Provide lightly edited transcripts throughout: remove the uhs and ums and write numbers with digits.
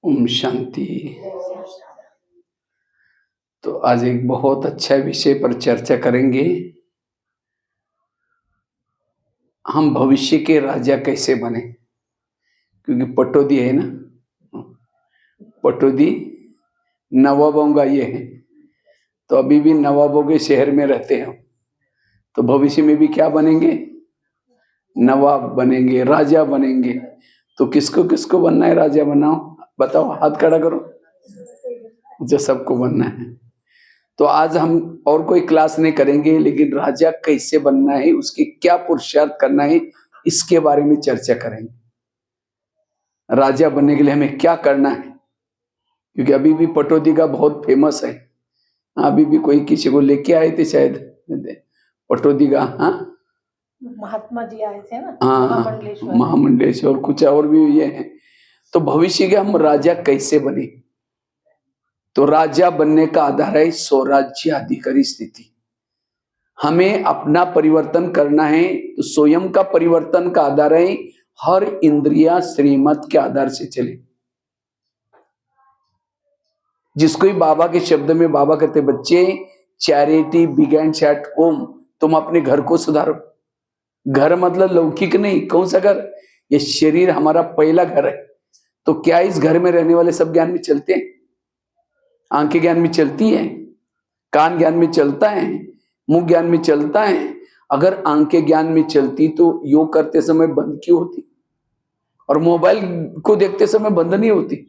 ओम शांति। तो आज एक बहुत अच्छा विषय पर चर्चा करेंगे। हम भविष्य के राजा कैसे बने, क्योंकि पटौदी है ना, पटौदी नवाबों का ये है। तो अभी भी नवाबों के शहर में रहते हैं, तो भविष्य में भी क्या बनेंगे? नवाब बनेंगे, राजा बनेंगे। तो किसको किसको बनना है राजा? बनाओ, बताओ, हाथ खड़ा करो जो सबको बनना है। तो आज हम और कोई क्लास नहीं करेंगे, लेकिन राजा कैसे बनना है, उसकी क्या पुरुषार्थ करना है, इसके बारे में चर्चा करेंगे। राजा बनने के लिए हमें क्या करना है, क्योंकि अभी भी पटौदी का बहुत फेमस है। अभी भी कोई किसी को लेके आए थे शायद पटौदी का। हाँ, महात्मा जी आए थे ना। हाँ, महामंडलेश्वर, कुछ और भी ये है। तो भविष्य के हम राजा कैसे बने? तो राजा बनने का आधार है स्वराज्य अधिकारी स्थिति। हमें अपना परिवर्तन करना है, तो स्वयं का परिवर्तन का आधार है हर इंद्रिया श्रीमत के आधार से चले। जिसको ही बाबा के शब्द में बाबा कहते, बच्चे चैरिटी बिगेन्स एट होम। तुम अपने घर को सुधारो। घर मतलब लौकिक नहीं, कौन सा घर? ये शरीर हमारा पहला घर है। तो क्या इस घर में रहने वाले सब ज्ञान में चलते हैं? आंखें ज्ञान में चलती है, कान ज्ञान में चलता है, मुंह ज्ञान में चलता है। अगर आंखें ज्ञान में चलती तो योग करते समय बंद क्यों होती? और मोबाइल को देखते समय बंद नहीं होती।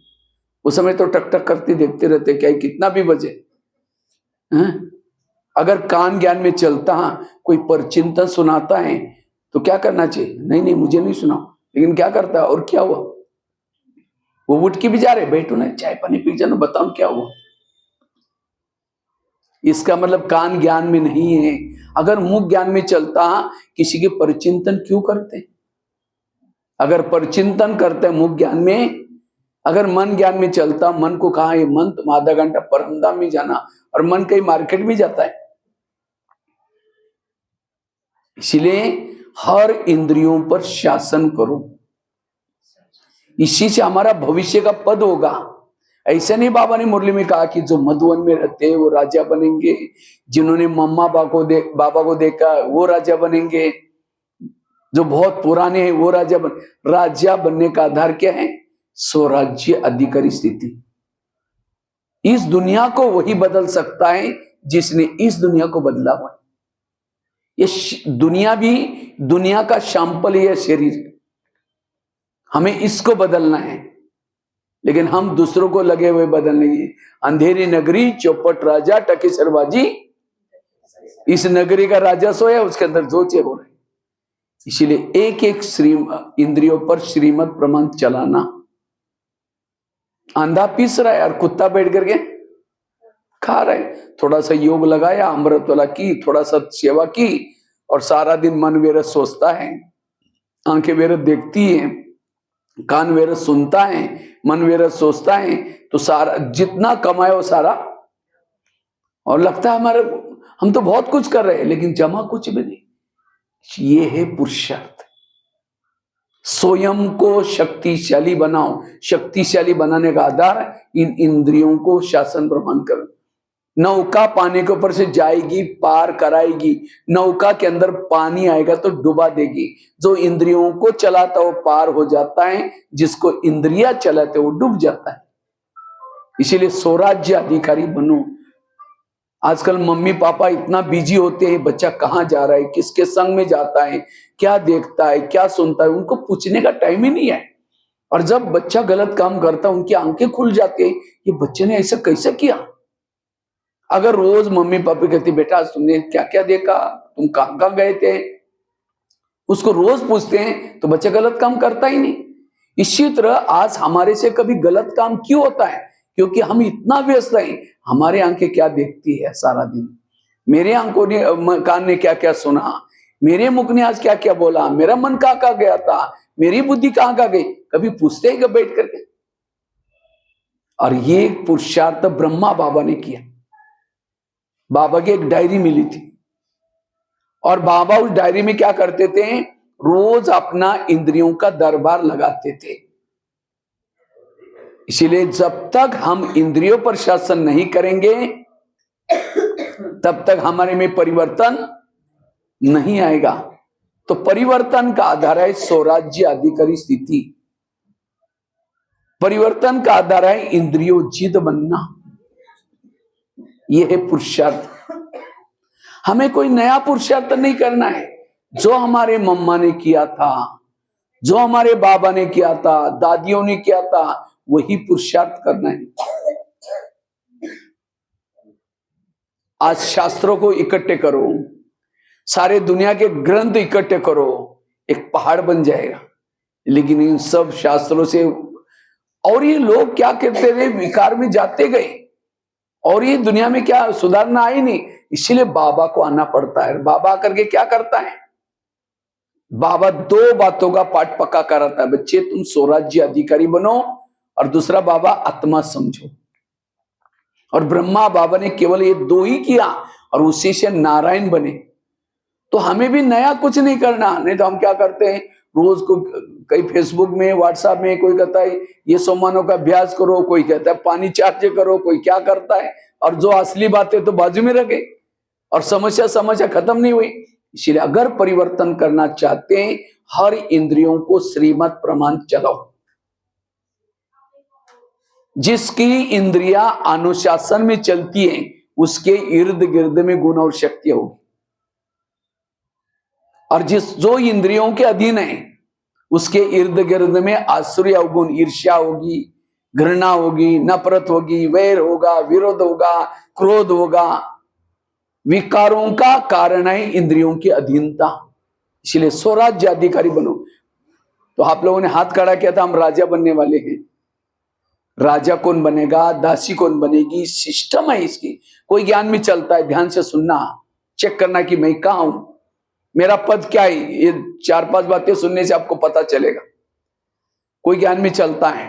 उस समय तो टक टक करते देखते रहते, क्या कितना भी बजे हैं? अगर कान ज्ञान में चलता, कोई परचिंतन सुनाता है तो क्या करना चाहिए? नहीं नहीं, मुझे नहीं सुनाओ। लेकिन क्या करता है? और क्या हुआ? वो उठ के भी जा रहे, बैठो ना, चाय पानी पी जाना, बताओ क्या हुआ। इसका मतलब कान ज्ञान में नहीं है। अगर मुख ज्ञान में चलता, किसी के परिचिंतन क्यों करते? अगर परिचिंतन करते मुख ज्ञान में, अगर मन ज्ञान में चलता, मन को कहा है मन तुम आधा घंटा परमधाम में जाना, और मन कहीं मार्केट भी जाता है। इसलिए हर इंद्रियों पर शासन करो, इसी से हमारा भविष्य का पद होगा। ऐसे नहीं बाबा ने मुरली में कहा कि जो मधुवन में रहते हैं वो राजा बनेंगे, जिन्होंने मम्मा बाबा को देखा वो राजा बनेंगे, जो बहुत पुराने हैं वो राजा बनने का आधार क्या है? स्वराज्य अधिकारी स्थिति। इस दुनिया को वही बदल सकता है जिसने इस दुनिया को बदला हुआ। ये दुनिया भी दुनिया का सैंपल है, शरीर। हमें इसको बदलना है, लेकिन हम दूसरों को लगे हुए बदलने की। अंधेरी नगरी चौपट राजा टके सरबाजी, इस नगरी का राजा सोया, उसके अंदर जोचे हो रहे। इसीलिए एक एक इंद्रियों पर श्रीमत प्रमाण चलाना। अंधा पीस रहा है और कुत्ता बैठ करके खा रहे। थोड़ा सा योग लगाया, अमृत वाला की, थोड़ा सा सेवा की, और सारा दिन मन वेरत सोचता है, आंखें वेरत देखती है, कान वेरत सुनता है, मन वेरत सोचता है। तो सारा जितना कमाए वो सारा, और लगता है हमारे हम तो बहुत कुछ कर रहे हैं, लेकिन जमा कुछ भी नहीं। ये है पुरुषार्थ। स्वयं को शक्तिशाली बनाओ। शक्तिशाली बनाने का आधार इन इंद्रियों को शासन प्रमाण करो। नौका पानी के ऊपर से जाएगी, पार कराएगी। नौका के अंदर पानी आएगा तो डुबा देगी। जो इंद्रियों को चलाता वो पार हो जाता है, जिसको इंद्रिया चलाते वो डूब जाता है। इसीलिए स्वराज्य अधिकारी बनो। आजकल मम्मी पापा इतना बिजी होते हैं, बच्चा कहाँ जा रहा है, किसके संग में जाता है, क्या देखता है, क्या सुनता है, उनको पूछने का टाइम ही नहीं है। और जब बच्चा गलत काम करता है, उनकी आंखें खुल जाती है, ये बच्चे ने ऐसा कैसे किया। अगर रोज मम्मी पापा कहती बेटा तुमने क्या क्या देखा, तुम कहां कहां गए थे, उसको रोज पूछते हैं, तो बच्चा गलत काम करता ही नहीं। इसी तरह आज हमारे से कभी गलत काम क्यों होता है? क्योंकि हम इतना व्यस्त हैं। हमारे आंखें क्या देखती है सारा दिन, मेरे आंखों ने कान ने क्या क्या सुना, मेरे मुख ने आज क्या क्या बोला, मेरा मन कहाँ कहाँ गया था, मेरी बुद्धि कहाँ कहाँ गई, कभी पूछते ही बैठ करके। और ये पुरुषार्थ ब्रह्मा बाबा ने किया। बाबा की एक डायरी मिली थी, और बाबा उस डायरी में क्या करते थे? रोज अपना इंद्रियों का दरबार लगाते थे। इसीलिए जब तक हम इंद्रियों पर शासन नहीं करेंगे तब तक हमारे में परिवर्तन नहीं आएगा। तो परिवर्तन का आधार है स्वराज्य अधिकारी स्थिति, परिवर्तन का आधार है इंद्रियोजित बनना, यह है पुरुषार्थ। हमें कोई नया पुरुषार्थ नहीं करना है। जो हमारे मम्मा ने किया था, जो हमारे बाबा ने किया था, दादियों ने किया था, वही पुरुषार्थ करना है। आज शास्त्रों को इकट्ठे करो, सारे दुनिया के ग्रंथ इकट्ठे करो, एक पहाड़ बन जाएगा। लेकिन इन सब शास्त्रों से, और ये लोग क्या करते रहे, विकार में जाते गए, और ये दुनिया में क्या सुधारना आई नहीं। इसीलिए बाबा को आना पड़ता है। बाबा करके क्या करता है, बाबा दो बातों का पाठ पक्का कराता है, बच्चे तुम स्वराज्य अधिकारी बनो, और दूसरा बाबा आत्मा समझो। और ब्रह्मा बाबा ने केवल ये दो ही किया, और उसी से नारायण बने। तो हमें भी नया कुछ नहीं करना। नहीं तो हम क्या करते हैं, रोज को कई फेसबुक में, व्हाट्सएप में कोई कहता है ये सोमानों का अभ्यास करो, कोई कहता है पानी चार्ज करो, कोई क्या करता है, और जो असली बातें तो बाजू में रखे, और समस्या खत्म नहीं हुई। इसलिए अगर परिवर्तन करना चाहते हैं, हर इंद्रियों को श्रीमत प्रमाण चलाओ। जिसकी इंद्रियां अनुशासन में चलती हैं, उसके इर्द गिर्द में गुण और शक्ति होगी। और जो इंद्रियों के अधीन है, उसके इर्द गिर्द में आसुरी अवगुण, ईर्ष्या होगी, घृणा होगी, नफरत होगी, वैर होगा, विरोध होगा, क्रोध होगा। विकारों का कारण है इंद्रियों की अधीनता। इसलिए स्वराज्य अधिकारी बनो। तो आप लोगों ने हाथ खड़ा किया था, हम राजा बनने वाले हैं। राजा कौन बनेगा, दासी कौन बनेगी, सिस्टम है इसकी। कोई ज्ञान में चलता है, ध्यान से सुनना, चेक करना कि मैं कहां हूं, मेरा पद क्या है। ये 4-5 बातें सुनने से आपको पता चलेगा। कोई ज्ञान में चलता है,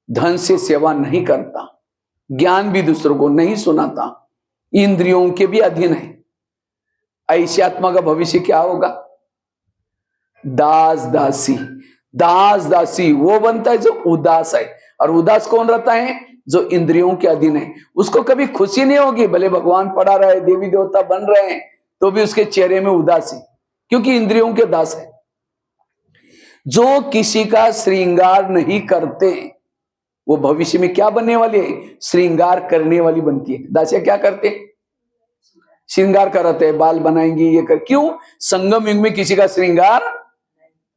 धन से सेवा नहीं करता, ज्ञान भी दूसरों को नहीं सुनाता, इंद्रियों के भी अधीन है, ऐसी आत्मा का भविष्य क्या होगा, दास दासी। दास दासी वो बनता है जो उदास है। और उदास कौन रहता है, जो इंद्रियों के अधीन है। उसको कभी खुशी नहीं होगी, भले भगवान पढ़ा रहे, देवी देवता बन रहे हैं, तो भी उसके चेहरे में उदासी, क्योंकि इंद्रियों के दास है। जो किसी का श्रृंगार नहीं करते, वो भविष्य में क्या बनने वाली है, श्रृंगार करने वाली बनती है। दासियां क्या करते, श्रृंगार करते हैं, बाल बनाएंगी, ये कर। क्यों, संगम युग में किसी का श्रृंगार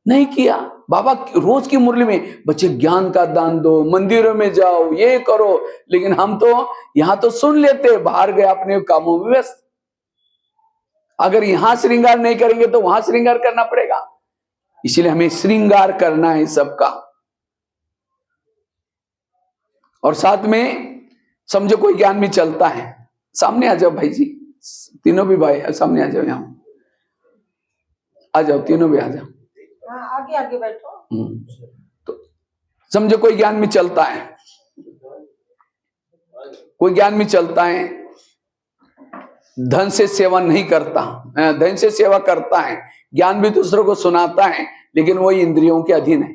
नहीं किया। बाबा रोज की मुरली में, बच्चे ज्ञान का दान दो, मंदिरों में जाओ, ये करो। लेकिन हम तो यहां तो सुन लेते, बाहर गए अपने कामों में व्यस्त। अगर यहां श्रृंगार नहीं करेंगे तो वहां श्रृंगार करना पड़ेगा। इसलिए हमें श्रृंगार करना है सबका। और साथ में समझो कोई ज्ञान में चलता है, सामने आ जाओ भाई जी, तीनों भी भाई सामने आ जाओ, यहां आ जाओ, तीनों भी आ जाओ, आगे आगे बैठो। तो समझो कोई ज्ञान में चलता है, कोई ज्ञान में चलता है, धन से सेवा नहीं करता, धन से सेवा करता है, ज्ञान भी दूसरों को सुनाता है, लेकिन वो इंद्रियों के अधीन है।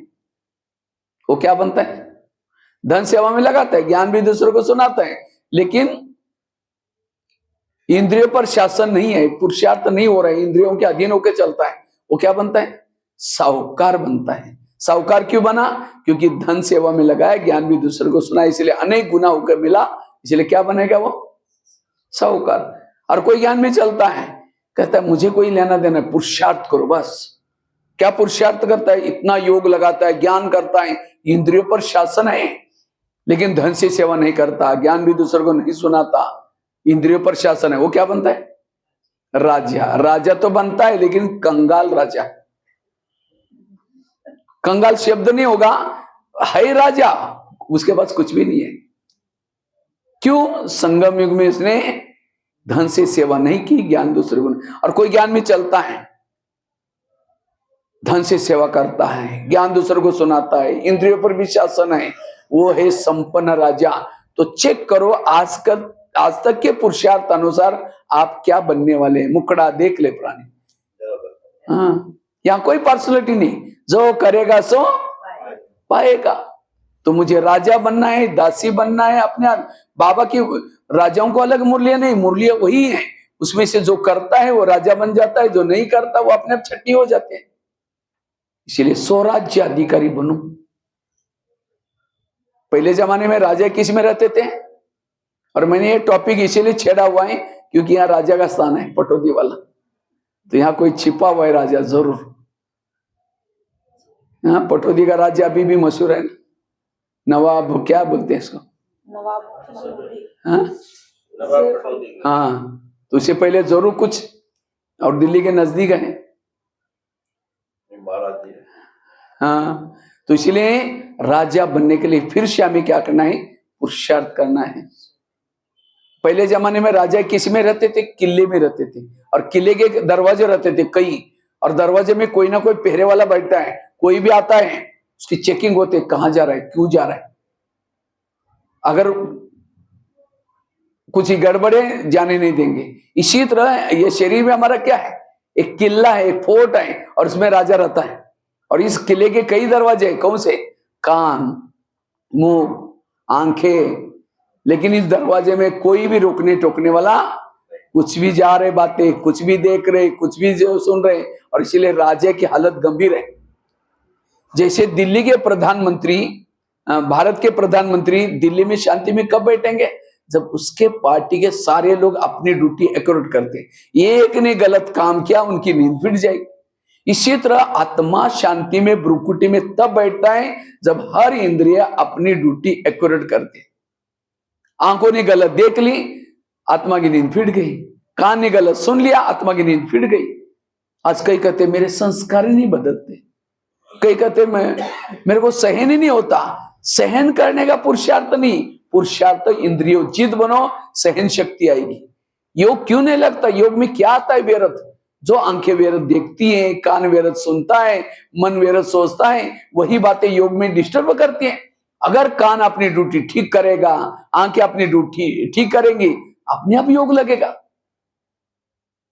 वो क्या बनता है, धन सेवा में लगाता है, ज्ञान भी दूसरों को सुनाता है, लेकिन इंद्रियों पर शासन नहीं है, पुरुषार्थ नहीं हो रहा है, इंद्रियों के अधीन होकर चलता है। वो क्या बनता है, साहूकार बनता है। साहूकार क्यों बना, क्योंकि धन सेवा में लगाया, ज्ञान भी दूसरे को सुना, इसलिए अनेक गुना होकर मिला, इसलिए क्या बनेगा वो, साहूकार। और कोई ज्ञान में चलता है, कहता है मुझे कोई लेना देना, पुरुषार्थ करो बस। क्या पुरुषार्थ करता है, इतना योग लगाता है, ज्ञान करता है, इंद्रियों पर शासन है, लेकिन धन से सेवा नहीं करता, ज्ञान भी दूसरे को नहीं सुनाता, इंद्रियों पर शासन है। वो क्या बनता है, राजा। राजा तो बनता है, लेकिन कंगाल राजा। कंगाल शब्द नहीं होगा, है राजा, उसके पास कुछ भी नहीं है। क्यों, संगम युग में इसने धन से सेवा नहीं की, ज्ञान दूसरे को। और कोई ज्ञान में चलता है, धन से सेवा करता है, ज्ञान दूसरे को सुनाता है, इंद्रियों पर भी शासन है, वो है संपन्न राजा। तो चेक करो आज तक के पुरुषार्थ अनुसार आप क्या बनने वाले हैं। मुकड़ा देख ले प्राणी, हाँ, यहाँ कोई पर्सनैलिटी नहीं, जो करेगा सो पाएगा। तो मुझे राजा बनना है, दासी बनना है अपने आप। बाबा की राजाओं को अलग मुरलियां नहीं, मुरलियां वही है, उसमें से जो करता है वो राजा बन जाता है, जो नहीं करता वो अपने आप छट्टी हो जाते हैं। इसलिए स्वराज्य अधिकारी बनो। पहले जमाने में राजा किस में रहते थे? और मैंने ये टॉपिक इसीलिए छेड़ा हुआ है क्योंकि यहाँ राजा का स्थान है, पटौदी वाला, तो यहाँ कोई छिपा हुआ है राजा जरूर। यहाँ पटौदी का राज्य अभी भी मशहूर है, नवाब क्या बोलते हैं इसको, हाँ हाँ, तो उससे पहले जरूर कुछ, और दिल्ली के नजदीक है, हाँ। तो इसलिए राजा बनने के लिए फिर से हमें क्या करना है? पुरुषार्थ करना है। पहले जमाने में राजा किस में रहते थे? किले में रहते थे, और किले के दरवाजे रहते थे कई, और दरवाजे में कोई ना कोई पहरे वाला बैठता है, कोई भी आता है उसकी चेकिंग होती है, कहां जा रहा है, क्यों जा रहा है, अगर कुछ ही गड़बड़े जाने नहीं देंगे। इसी तरह ये शरीर में हमारा क्या है? एक किला है, एक फोर्ट है, और उसमें राजा रहता है। और इस किले के कई दरवाजे हैं, कौन से? कान, मुंह, आंखें। लेकिन इस दरवाजे में कोई भी रोकने टोकने वाला, कुछ भी जा रहे बातें, कुछ भी देख रहे, कुछ भी जो सुन रहे, और इसीलिए राजा की हालत गंभीर है। जैसे दिल्ली के प्रधानमंत्री, भारत के प्रधानमंत्री दिल्ली में शांति में कब बैठेंगे? जब उसके पार्टी के सारे लोग अपनी ड्यूटी एक्यूरेट करते हैं। एक ने गलत काम किया, उनकी नींद फिट जाएगी। इसी तरह आत्मा शांति में, ब्रुकुटी में तब बैठता है जब हर इंद्रिय अपनी ड्यूटी एक्यूरेट करते। आंखों ने गलत देख ली, आत्मा की नींद फिट गई। कान ने गलत सुन लिया, आत्मा की नींद फिट गई। आज कई कहते मेरे संस्कार ही नहीं बदलते, कई कहते मेरे को सहन ही नहीं होता। सहन करने का पुरुषार्थ नहीं, पुरुषार्थ इंद्रियों, जिद बनो, सहन शक्ति आएगी। योग क्यों नहीं लगता? योग में क्या आता है? व्यर्थ। जो आंखें व्यर्थ देखती हैं, कान व्यर्थ सुनता है, मन व्यर्थ सोचता है, वही बातें योग में डिस्टर्ब करती हैं। अगर कान अपनी ड्यूटी ठीक करेगा, आंखें अपनी ड्यूटी ठीक करेंगी, अपने आप योग लगेगा।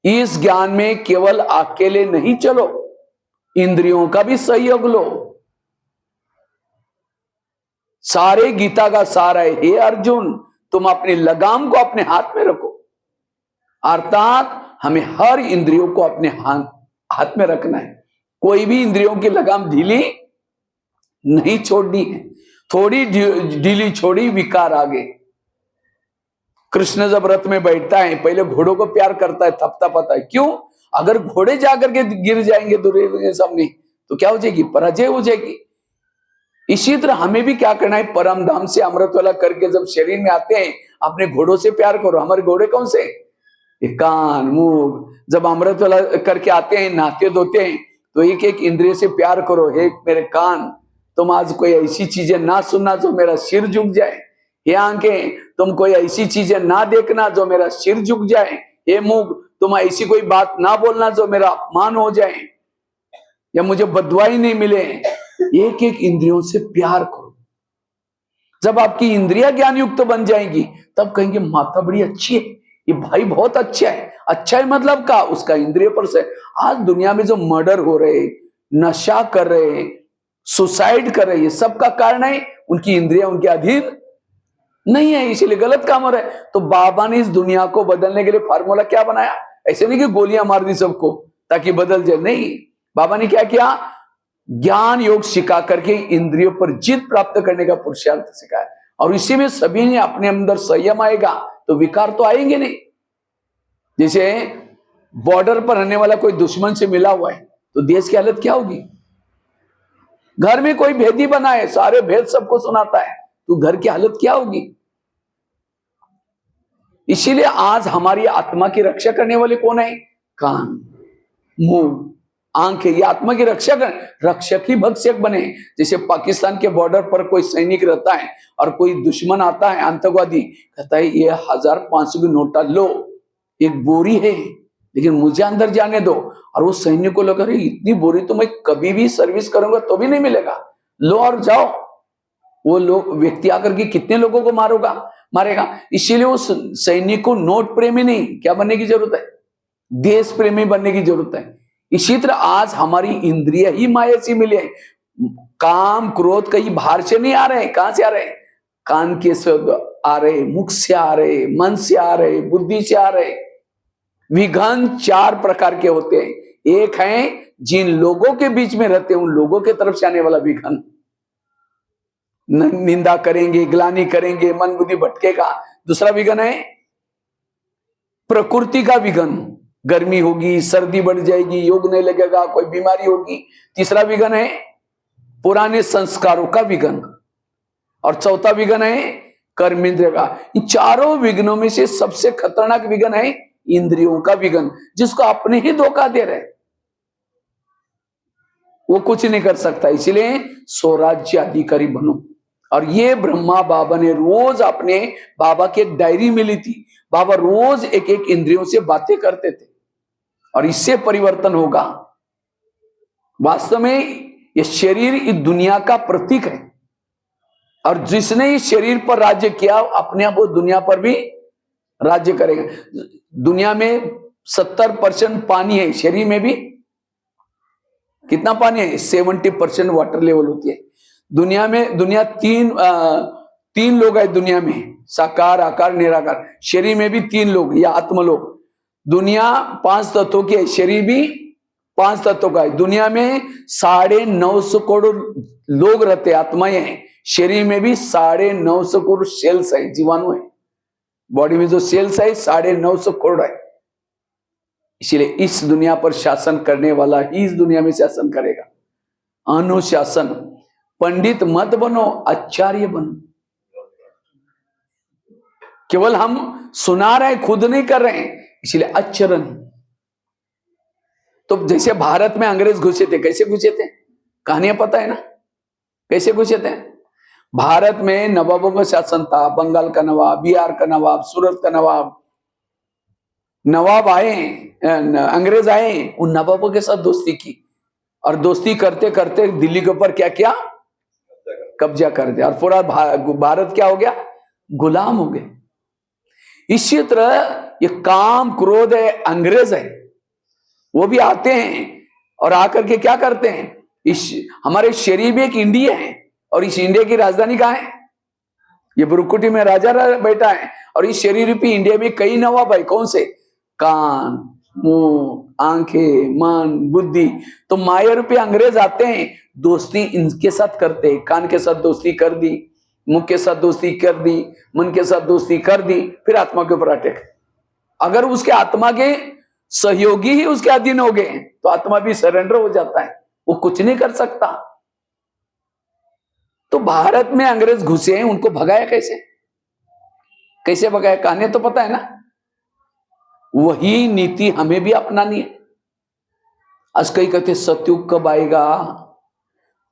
इस ज्ञान में केवल अकेले नहीं चलो, इंद्रियों का भी सहयोग लो। सारे गीता का सार है, हे अर्जुन तुम अपनी लगाम को अपने हाथ में रखो। अर्थात हमें हर इंद्रियों को अपने हाथ में रखना है। कोई भी इंद्रियों की लगाम ढीली नहीं छोड़नी है। थोड़ी ढीली छोड़ी, विकार आगे। कृष्ण जब रथ में बैठता है, पहले घोड़ों को प्यार करता है, थपथपाता है। क्यों? अगर घोड़े जाकर के गिर जाएंगे दुर्योधन के सामने तो क्या हो जाएगी? पराजय हो जाएगी। इसी तरह हमें भी क्या करना है? परम धाम से अमृत वाला करके जब शरीर में आते हैं, अपने घोड़ों से प्यार करो। हमारे घोड़े कौन से? ये कान, मुंह। जब अमृत वाला करके आते हैं, नहाते धोते हैं, तो एक एक इंद्रिय से प्यार करो। हे मेरे कान, तुम आज कोई ऐसी चीजें ना सुनना जो मेरा सिर झुक जाए। हे आंखें, तुम कोई ऐसी चीजें ना देखना जो मेरा सिर झुक जाए। हे मुंह, तुम ऐसी कोई बात ना बोलना जो मेरा अपमान हो जाए या मुझे बदवाई नहीं मिले। एक एक इंद्रियों से प्यार करो। जब आपकी इंद्रियां ज्ञान युक्त बन जाएंगी, तब कहेंगे माता बड़ी अच्छी है, ये भाई बहुत अच्छा है। अच्छा है मतलब का? उसका इंद्रिय पर से। आज दुनिया में जो मर्डर हो रहे, नशा कर रहे, सुसाइड कर रहे, ये सब का कारण है उनकी इंद्रियां उनके अधीन नहीं है, इसीलिए गलत काम हो रहा है। तो बाबा ने इस दुनिया को बदलने के लिए फार्मूला क्या बनाया? ऐसे नहीं कि गोलियां मार दी सबको ताकि बदल जाए, नहीं। बाबा ने क्या किया? ज्ञान योग सिखा करके इंद्रियों पर जीत प्राप्त करने का पुरुषार्थ सिखाया। और इसी में सभी ने अपने अंदर संयम आएगा तो विकार तो आएंगे नहीं। जैसे बॉर्डर पर रहने वाला कोई दुश्मन से मिला हुआ है तो देश की हालत क्या होगी? घर में कोई भेदी बनाए, सारे भेद सबको सुनाता है, तो घर की हालत क्या होगी? इसीलिए आज हमारी आत्मा की रक्षा करने वाले कौन है? कान, मुंह, आंखें। ये आत्मा की रक्षा कर, रक्षक ही भक्षक बने। जैसे पाकिस्तान के बॉर्डर पर कोई सैनिक रहता है और कोई दुश्मन आता है, आतंकवादी, कहता है ये 1500 की नोटा लो, एक बोरी है, लेकिन मुझे अंदर जाने दो। और वो सैनिक को लगा रही इतनी बोरी तो मैं कभी भी सर्विस करूंगा तो भी नहीं मिलेगा, लो और जाओ। वो लोग व्यक्ति आकर के कितने लोगों को मारेगा। इसीलिए वो सैनिक को नोट प्रेमी नहीं, क्या बनने की जरूरत है? देश प्रेमी बनने की जरूरत है। इसी तरह आज हमारी इंद्रिय ही माया से मिले। काम क्रोध कहीं बाहर से नहीं आ रहे, कहां से आ रहे? कान के से आ रहे, मुख से आ रहे, मन से आ रहे, बुद्धि से आ रहे। विघन 4 प्रकार के होते हैं। एक है जिन लोगों के बीच में रहते हैं उन लोगों के तरफ से आने वाला विघन, निंदा करेंगे, ग्लानि करेंगे, मन बुद्धि भटकेगा। दूसरा विघन है प्रकृति का विघन, गर्मी होगी, सर्दी बढ़ जाएगी, योग नहीं लगेगा, कोई बीमारी होगी। तीसरा विघन है पुराने संस्कारों का विघन, और चौथा विघन है कर्मेंद्रिय का। इन चारों विघ्नों में से सबसे खतरनाक विघन है इंद्रियों का विघन, जिसको अपने ही धोखा दे रहे, वो कुछ नहीं कर सकता। इसलिए स्वराज्य अधिकारी बनो। और ये ब्रह्मा बाबा ने रोज अपने, बाबा की एक डायरी मिली थी, बाबा रोज एक एक इंद्रियों से बातें करते थे, और इससे परिवर्तन होगा। वास्तव में ये शरीर इस दुनिया का प्रतीक है, और जिसने इस शरीर पर राज्य किया अपने आप वो दुनिया पर भी राज्य करेगा। दुनिया में 70% पानी है, शरीर में भी कितना पानी है? 70% वाटर लेवल होती है। दुनिया तीन लोग है दुनिया में, साकार, आकार, निराकार। शरीर में भी 3 लोग या आत्मलोक। दुनिया 5 तत्वों की है, शरीर भी 5 तत्वों का है। दुनिया में 950 करोड़ लोग रहते, आत्माएं हैं। शरीर में भी 950 करोड़ सेल्स है, जीवाणु है। बॉडी में जो सेल्स है 950 करोड़ है। इसलिए इस दुनिया पर शासन करने वाला ही इस दुनिया में शासन करेगा। अनुशासन। पंडित मत बनो, आचार्य बनो। केवल हम सुना रहे, खुद नहीं कर रहे हैं, इसलिए आचरण। तो जैसे भारत में अंग्रेज घुसे थे, कैसे घुसे थे? कहानियां पता है ना कैसे घुसे थे? भारत में नवाबों का शासन था। बंगाल का नवाब, बिहार का नवाब, सूरत का नवाब। नवाब आए, अंग्रेज आए, उन नवाबों के साथ दोस्ती की, और दोस्ती करते करते दिल्ली के ऊपर क्या किया? कब्जा कर दिया, और पूरा भारत क्या हो गया? गुलाम हो गए। इसी तरह ये काम क्रोध है, अंग्रेज है, वो भी आते हैं और आकर के क्या करते हैं? हमारे शरीर में एक इंडिया है, और इस इंडिया की राजधानी कहाँ है? ये बुरुकुटी में राजा बैठा है, और इस शरीर रूपी इंडिया में कई नवाब है। कौन से? कान, मुंह, आंखें, मन, बुद्धि। तो माया रूपी अंग्रेज आते हैं, दोस्ती इनके साथ करते हैं। कान के साथ दोस्ती कर दी, मुंह के साथ दोस्ती कर दी, मन के साथ दोस्ती कर दी, फिर आत्मा के ऊपर अटैक। अगर उसके आत्मा के सहयोगी ही उसके अधीन हो गए तो आत्मा भी सरेंडर हो जाता है, वो कुछ नहीं कर सकता। तो भारत में अंग्रेज घुसे हैं, उनको भगाया कैसे? कैसे भगाया? कहानी तो पता है ना। वही नीति हमें भी अपनानी है। आज कई कहते सतयुग कब आएगा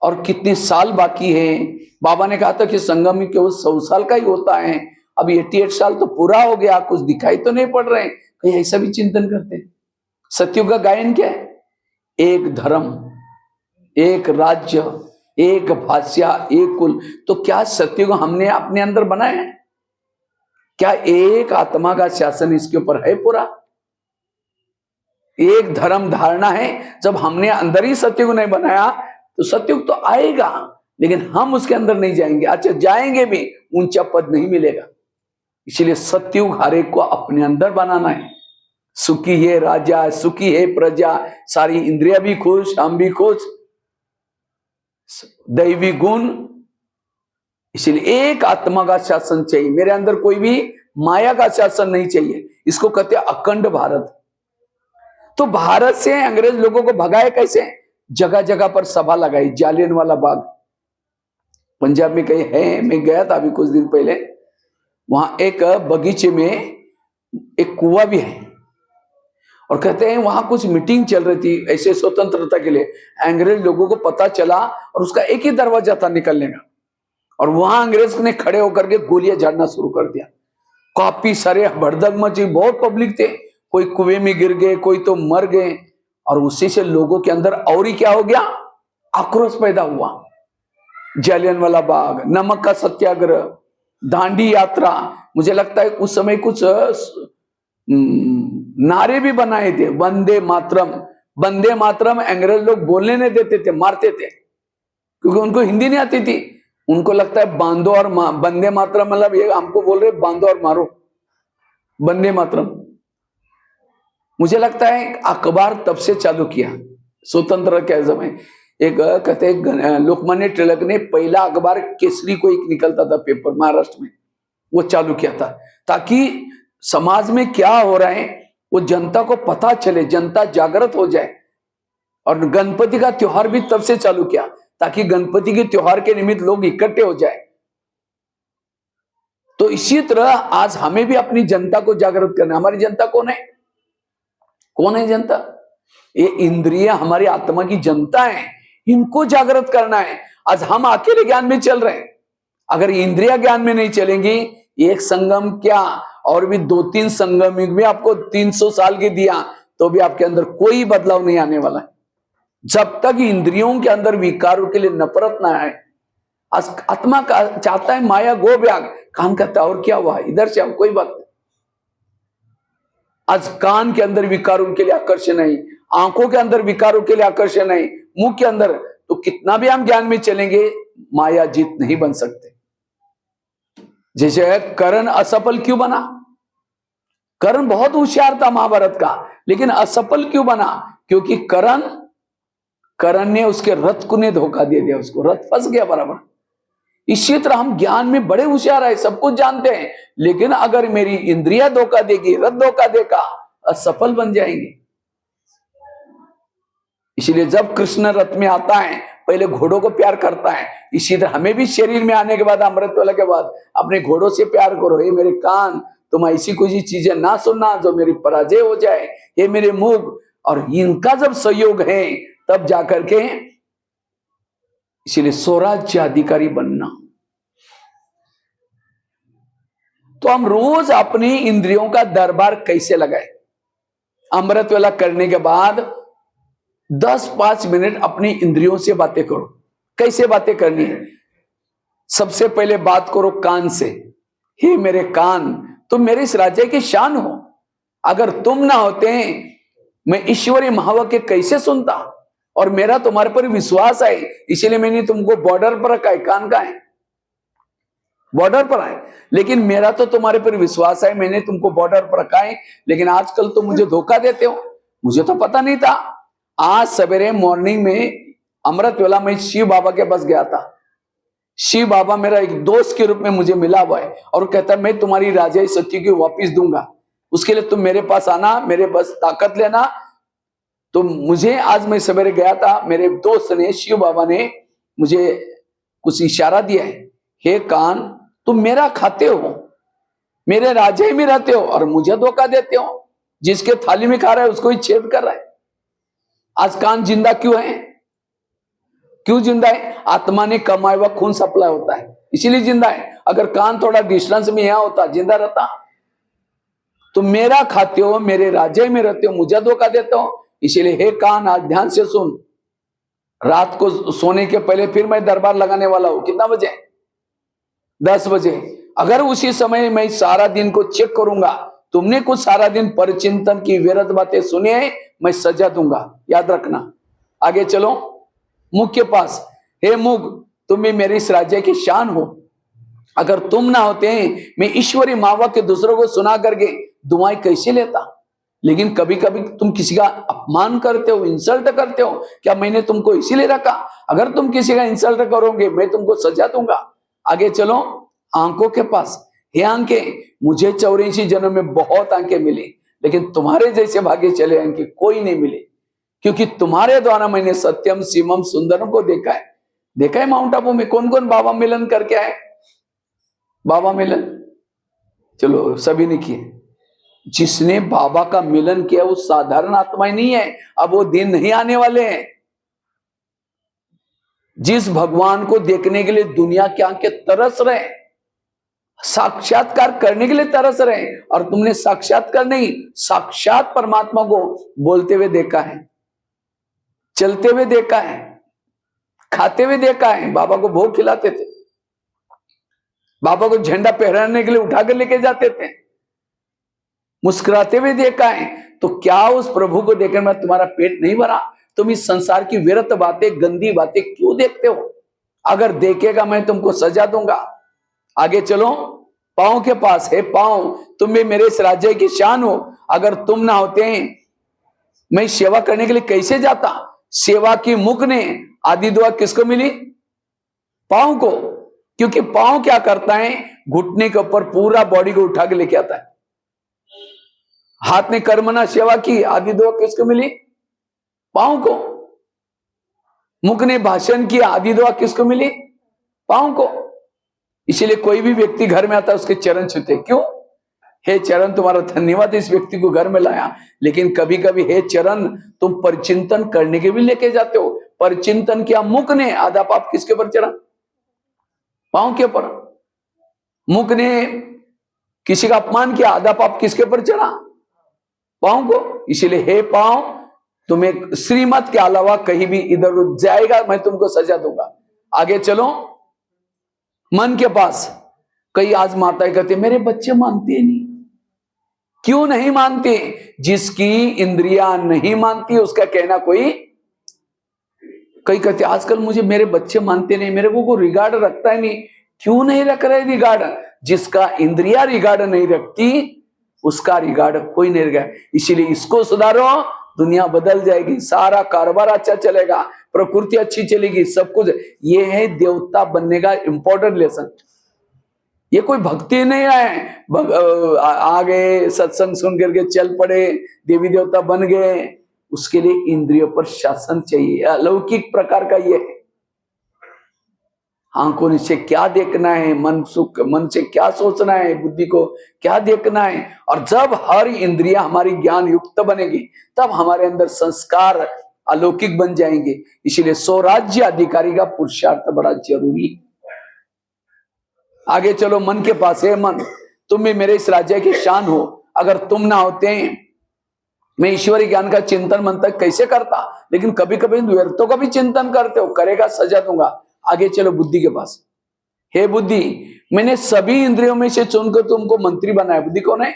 और कितने साल बाकी है। बाबा ने कहा था कि संगम में केवल 100 साल का ही होता है, अब 88 साल तो पूरा हो गया, कुछ दिखाई तो नहीं पड़ रहे। कहीं ऐसा भी चिंतन करते हैं। सतयुग का गायन क्या है? एक धर्म, एक राज्य, एक भाषा, एक कुल। तो क्या सतयुग हमने अपने अंदर बनाया है? क्या एक आत्मा का शासन इसके ऊपर है पूरा? एक धर्म धारणा है। जब हमने अंदर ही सतयुग नहीं बनाया तो सतयुग तो आएगा, लेकिन हम उसके अंदर नहीं जाएंगे। अच्छा, जाएंगे भी, ऊंचा पद नहीं मिलेगा। इसलिए सतयुग हर एक को अपने अंदर बनाना है। सुखी है राजा, सुखी है प्रजा, सारी इंद्रिया भी खुश, हम भी खुश, दैवी गुण। इसलिए एक आत्मा का शासन चाहिए। मेरे अंदर कोई भी माया का शासन नहीं चाहिए। इसको कहते हैं अखंड भारत। तो भारत से अंग्रेज लोगों को भगाए कैसे? जगह जगह पर सभा लगाई। जालियनवाला बाग पंजाब में कहीं है, मैं गया था अभी कुछ दिन पहले। वहां एक बगीचे में एक कुआं भी है, और कहते हैं वहां कुछ मीटिंग चल रही थी ऐसे स्वतंत्रता के लिए। अंग्रेज लोगों को पता चला, और उसका एक ही दरवाजा था निकलने का, और वहां अंग्रेज ने खड़े होकर के गोलियां झाड़ना शुरू कर दिया। काफी सारे भड़दंग मची, बहुत पब्लिक थे। कोई कुएं में गिर गए, कोई तो मर गए, और उसी से लोगों के अंदर और ही क्या हो गया? आक्रोश पैदा हुआ। जालियनवाला बाग, नमक का सत्याग्रह, दांडी यात्रा। मुझे लगता है उस समय कुछ नारे भी बनाए थे, वंदे मातरम। वंदे मातरम अंग्रेज लोग बोलने नहीं देते थे, मारते थे। क्योंकि उनको हिंदी नहीं आती थी। उनको लगता है बांधो और बंदे मातरम, मतलब ये हमको बोल रहे बांधो और मारो, बंदे मातरम। मुझे लगता है अखबार तब से चालू किया स्वतंत्र के समय। एक कहते हैं लोकमान्य तिलक ने पहला अखबार केसरी को एक निकलता था पेपर महाराष्ट्र में, वो चालू किया था ताकि समाज में क्या हो रहा है वो जनता को पता चले, जनता जागृत हो जाए। और गणपति का त्योहार भी तब से चालू किया ताकि गणपति के त्योहार के निमित्त लोग इकट्ठे हो जाए। तो इसी तरह आज हमें भी अपनी जनता को जागृत करना। हमारी जनता कौन है? कौन है जनता? ये इंद्रिय हमारी आत्मा की जनता है, इनको जागृत करना है। आज हम अकेले ज्ञान में चल रहे हैं, अगर इंद्रिया ज्ञान में नहीं चलेंगी, एक संगम क्या और भी 2-3 संगम युग में आपको 300 साल के दिया तो भी आपके अंदर कोई बदलाव नहीं आने वाला है। जब तक इंद्रियों के अंदर विकारों के लिए नफरत ना आए। आत्मा चाहता है माया गो ब्याग, कान कहता है और क्या हुआ, इधर से कोई बात नहीं। आज कान के अंदर विकारों के लिए आकर्षण है, आंखों के अंदर विकारों के लिए आकर्षण है, मुंह के अंदर, तो कितना भी हम ज्ञान में चलेंगे माया जीत नहीं बन सकते। जैसे कर्ण असफल क्यों बना? कर्ण बहुत होशियार था महाभारत का, लेकिन असफल क्यों बना? क्योंकि कर्ण ने उसके रथ को ने धोखा दे दिया, उसको रथ फंस गया बराबर। इसी तरह हम ज्ञान में बड़े होशियार है, सब कुछ जानते हैं, लेकिन अगर मेरी इंद्रिया धोखा देगी, रथ धोखा देगा, असफल बन जाएंगे। इसलिए जब कृष्ण रथ में आता है पहले घोड़ों को प्यार करता है। इसी तरह हमें भी शरीर में आने के बाद, अमृत वेला के बाद अपने घोड़ों से प्यार करो। ये मेरे कान, तुम ऐसी कुछ चीजें ना सुनना जो मेरी पराजय हो जाए। ये मेरे मुख, और इनका जब सहयोग है तब जाकर के, इसलिए स्वराज्य अधिकारी बनना। तो हम रोज अपनी इंद्रियों का दरबार कैसे लगाए? अमृत वेला करने के बाद 10-5 मिनट अपनी इंद्रियों से बातें करो। कैसे बातें करनी है? सबसे पहले बात करो कान से। हे मेरे कान, तुम मेरे इस राज्य की शान हो। अगर तुम ना होते मैं ईश्वरीय महावाक्य कैसे सुनता? और मेरा तुम्हारे पर विश्वास है, इसीलिए मैंने तुमको बॉर्डर पर रखा है। कान का है बॉर्डर पर है, लेकिन मेरा तो तुम्हारे पर विश्वास है, मैंने तुमको बॉर्डर पर रखा है। लेकिन आजकल तुम मुझे धोखा देते हो। मुझे तो पता नहीं था। आज सवेरे मॉर्निंग में अमृत वेला में शिव बाबा के पास गया था। शिव बाबा मेरा एक दोस्त के रूप में मुझे मिला हुआ है और कहता है मैं तुम्हारी राजाई सत्य की वापिस दूंगा, उसके लिए तुम मेरे पास आना, मेरे बस ताकत लेना। तो मुझे आज मैं सवेरे गया था, मेरे दोस्त ने, शिव बाबा ने मुझे कुछ इशारा दिया है, हे कान, तुम मेरा खाते हो, मेरे राज्य में रहते हो और मुझे धोखा देते हो। जिसके थाली में खा रहा है उसको ही छेद कर रहा है। आज कान जिंदा क्यों है? क्यों जिंदा है? आत्मा ने कमाया हुआ खून सप्लाई होता है, इसीलिए जिंदा है। अगर कान थोड़ा डिस्टेंस में यहां होता, जिंदा रहता। तो मेरा खाते हो, मेरे राज्य में रहते हो, मुझे धोखा देते हो। इसीलिए हे कान, आज ध्यान से सुन। रात को सोने के पहले फिर मैं दरबार लगाने वाला हूं। कितना बजे? 10 बजे। अगर उसी समय मैं सारा दिन को चेक करूंगा, तुमने कुछ सारा दिन परचिंतन की व्यर्थ बातें सुनी है, मैं सजा दूंगा। याद रखना। आगे चलो मुख के पास। हे मुख, तुम भी मेरे इस राज्य की शान हो। अगर तुम ना होते हैं मैं ईश्वरी मावा के दूसरों को सुना करके दुआएं कैसे लेता? लेकिन कभी कभी तुम किसी का अपमान करते हो, इंसल्ट करते हो। क्या मैंने तुमको इसीलिए रखा? अगर तुम किसी का इंसल्ट करोगे मैं तुमको सजा दूंगा। आगे चलो आंखों के पास। हे आंखें, मुझे 84 जन्म में बहुत आंखें मिली, लेकिन तुम्हारे जैसे भाग्य चले आंखें कोई नहीं मिली, क्योंकि तुम्हारे द्वारा मैंने सत्यम शिवम सुंदरम को देखा है। देखा है माउंट आबू में कौन कौन बाबा मिलन करके आए? बाबा मिलन चलो सभी ने किए। जिसने बाबा का मिलन किया वो साधारण आत्मा ही नहीं है। अब वो दिन नहीं आने वाले हैं। जिस भगवान को देखने के लिए दुनिया की आंखें तरस रहे, साक्षात्कार करने के लिए तरस रहे, और तुमने साक्षात्कार नहीं, साक्षात परमात्मा को बोलते हुए देखा है, चलते हुए देखा है, खाते हुए देखा है। बाबा को भोग खिलाते थे, बाबा को झंडा पहराने के लिए उठाकर लेके जाते थे, मुस्कुराते हुए देखा है। तो क्या उस प्रभु को देखकर मैं तुम्हारा पेट नहीं भरा? तुम इस संसार की व्यर्थ बातें, गंदी बातें क्यों देखते हो? अगर देखेगा मैं तुमको सजा दूंगा। आगे चलो, पांव के पास है, पांव तुम भी मेरे इस राज्य की शान हो, अगर तुम ना होते मैं सेवा करने के लिए कैसे जाता। सेवा की मुख ने आदि दुआ किसको मिली? पांव को, क्योंकि पांव क्या करता है, घुटने के ऊपर पूरा बॉडी को उठा के लेके आता है। हाथ ने कर्मना सेवा की, आदि दुआ किसको मिली? पांव को। मुख ने भाषण किया, आदि दुआ किसको मिली? पांव को। इसीलिए कोई भी व्यक्ति घर में आता है उसके चरण छूते, क्यों? हे चरण तुम्हारा धन्यवाद इस व्यक्ति को घर में लाया। लेकिन कभी कभी हे चरण तुम परिचिंतन करने के भी लेके जाते हो। परिचिंतन किया मुख ने, आधा पाप किसके ऊपर चढ़ा? पांव के ऊपर। मुख ने किसी का अपमान किया, आधा पाप किसके ऊपर चढ़ा? पांव को। इसीलिए हे पांव, तुम्हें श्रीमत के अलावा कहीं भी इधर उधर जाएगा मैं तुमको सजा दूंगा। आगे चलो, मन के पास। कई आज माताएं कहते मेरे बच्चे मानते नहीं। क्यों नहीं मानते? जिसकी इंद्रियां नहीं मानती उसका कहना कोई। कई कहते आजकल मुझे मेरे बच्चे मानते नहीं, मेरे को रिगार्ड रखता है नहीं। क्यों नहीं रख रहे रिगार्ड? जिसका इंद्रिया रिगार्ड नहीं रखती उसका रिगार्ड कोई नहीं रखेगा। इसीलिए इसको सुधारो, दुनिया बदल जाएगी, सारा कारोबार अच्छा चलेगा, प्रकृति अच्छी चलेगी, सब कुछ। ये है देवता बनने का इंपॉर्टेंट लेसन। ये कोई भक्ति नहीं है आगे सत्संग सुन करके चल पड़े, देवी देवता बन गए। उसके लिए इंद्रियों पर शासन चाहिए, अलौकिक प्रकार का ये है। आंखों से क्या देखना है, मन से क्या सोचना है, बुद्धि को क्या देखना है। और जब हर इंद्रिया हमारी ज्ञान युक्त बनेगी तब हमारे अंदर संस्कार अलौकिक बन जाएंगे। इसीलिए स्वराज्य अधिकारी का पुरुषार्थ बड़ा जरूरी है। आगे चलो, मन के पास है, मन तुम भी मेरे इस राज्य की शान हो, अगर तुम ना होते मैं ईश्वरी ज्ञान का चिंतन मंथन कैसे करता। लेकिन कभी कभी व्यर्थों का भी चिंतन करते हो, करेगा सजा दूंगा। आगे चलो, बुद्धि के पास। हे बुद्धि, मैंने सभी इंद्रियों में से चुनकर तुमको मंत्री बनाया। बुद्धि कौन है?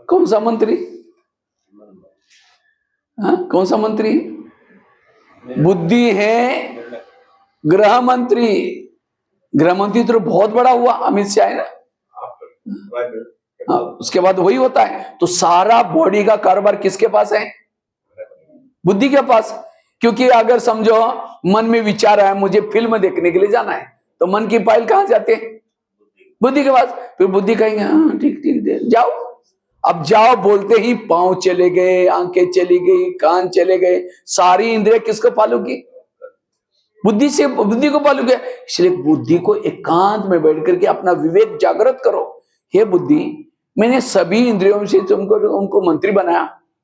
कौन सा मंत्री? कौन सा मंत्री? बुद्धि है गृह मंत्री। गृह मंत्री तो बहुत बड़ा हुआ, अमित शाह है ना। उसके बाद वही होता है। तो सारा बॉडी का कारोबार किसके पास है? बुद्धि के पास। क्योंकि अगर समझो मन में विचार आया मुझे फिल्म देखने के लिए जाना है, तो मन की फाइल कहां जाते हैं? बुद्धि के पास। फिर बुद्धि कहेंगे हाँ ठीक ठीक दे जाओ। अब जाओ बोलते ही पांव चले गए, आंखें चली गई, कान चले गए, सारी इंद्रिया किसको पालूगी? बुद्धि से, बुद्धि को पालूगी। इसलिए बुद्धि को एकांत में बैठ करके अपना विवेक जागृत करो। हे बुद्धि, मैंने सभी इंद्रियों से तुमको उनको मंत्री बनाया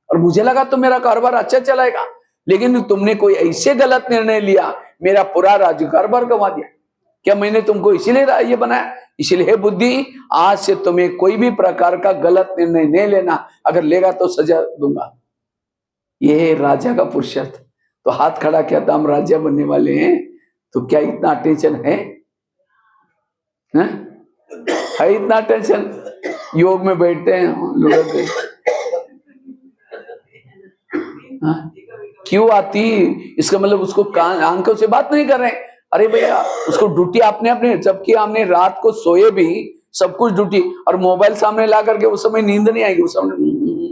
और मुझे लगा तो मेरा कारोबार अच्छा चलाएगा, लेकिन तुमने कोई ऐसे गलत निर्णय लिया, मेरा पूरा राज्य कारोबार गंवा दिया। क्या मैंने तुमको इसीलिए ये बनाया? इसलिए हे बुद्धि, आज से तुम्हें कोई भी प्रकार का गलत निर्णय नहीं लेना, अगर लेगा तो सजा दूंगा। यह है राजा का पुरुषार्थ। तो हाथ खड़ा किया था, हम राजा बनने वाले हैं, तो क्या इतना टेंशन है? इतना टेंशन? योग में बैठते हैं लोग, क्यों आती? इसका मतलब उसको कान आंखों से बात नहीं कर रहे। अरे भैया, उसको ड्यूटी आपने अपने, जबकि हमने रात को सोए भी, सब कुछ ड्यूटी, और मोबाइल सामने ला करके उस समय नींद नहीं आएगी उस समय।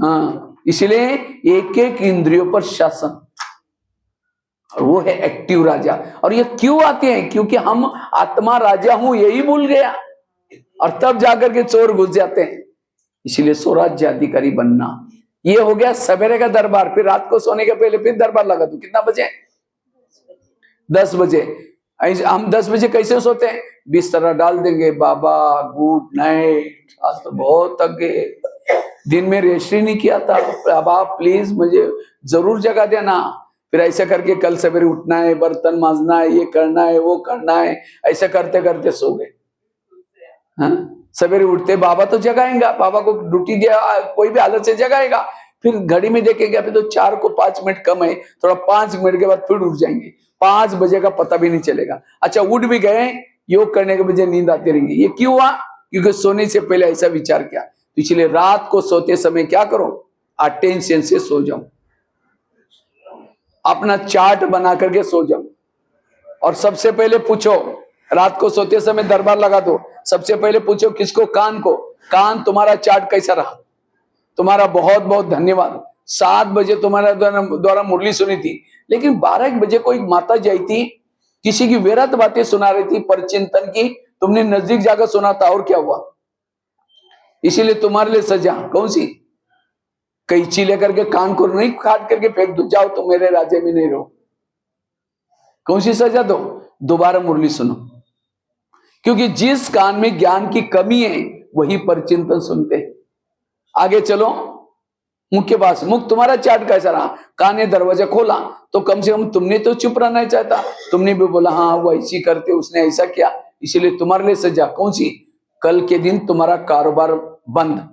हाँ, इसलिए एक एक इंद्रियों पर शासन, और वो है एक्टिव राजा। और ये क्यों आते हैं? क्योंकि हम आत्मा राजा हूं यही भूल गया, और तब जाकर के चोर घुस जाते हैं। इसलिए स्वराज्य अधिकारी बनना, ये हो गया सवेरे का दरबार। फिर रात को सोने के पहले फिर दरबार लगा दो। कितना बजे? 10 बजे। हम 10 बजे कैसे सोते हैं? बिस्तर डाल देंगे, बाबा गुड नाइट, आज तो बहुत थक गए, दिन में रेस्ट ही नहीं किया था, अब आप प्लीज मुझे जरूर जगा देना। फिर ऐसा करके कल सवेरे उठना है, बर्तन मांजना है, ये करना है, वो करना है, ऐसा करते करते सो गए। सवेरे उठते बाबा तो जगाएंगा, बाबा को ड्यूटी दिया, कोई भी हालत से जगाएगा। फिर घड़ी में देखेंगे अभी तो 4 को 5 मिनट कम है, थोड़ा 5 मिनट के बाद फिर उठ जाएंगे। 5 बजे का पता भी नहीं चलेगा। अच्छा, उठ भी गए, योग करने के बजाय नींद आती रहेंगी। ये क्यों हुआ? क्योंकि सोने से पहले ऐसा विचार किया। तो इसलिए रात को सोते समय क्या करो? अटेंशन से सो जाओ। अपना चार्ट बना करके सो जाओ और सबसे पहले पूछो, रात को सोते समय दरबार लगा दो, सबसे पहले पूछो किसको, कान को, कान तुम्हारा चार्ट कैसा रहा, तुम्हारा बहुत बहुत धन्यवाद। 7 बजे तुम्हारा द्वारा मुरली सुनी थी, लेकिन 12 बजे कोई माता जाई थी, किसी की व्यर्थ बातें सुना रही थी परचिंतन की, तुमने नजदीक जाकर सुना था और क्या हुआ? इसीलिए तुम्हारे लिए सजा कौन सी? कैंची लेकर के कान को नहीं काट करके फेंक दो, जाओ तुम मेरे राज्य में नहीं रहो। कौन सी सजा दो? दोबारा मुरली सुनो, क्योंकि जिस कान में ज्ञान की कमी है वही परचिंतन सुनते हैं। आगे चलो, मुख के पास, मुख तुम्हारा चार्ट कैसा रहा? कान ने दरवाजा खोला तो कम से कम तुमने तो चुप रहना चाहता, तुमने भी बोला हाँ वो ऐसी करते, उसने ऐसा किया, इसीलिए तुम्हारे लिए सजा कौन सी? कल के दिन तुम्हारा कारोबार बंद,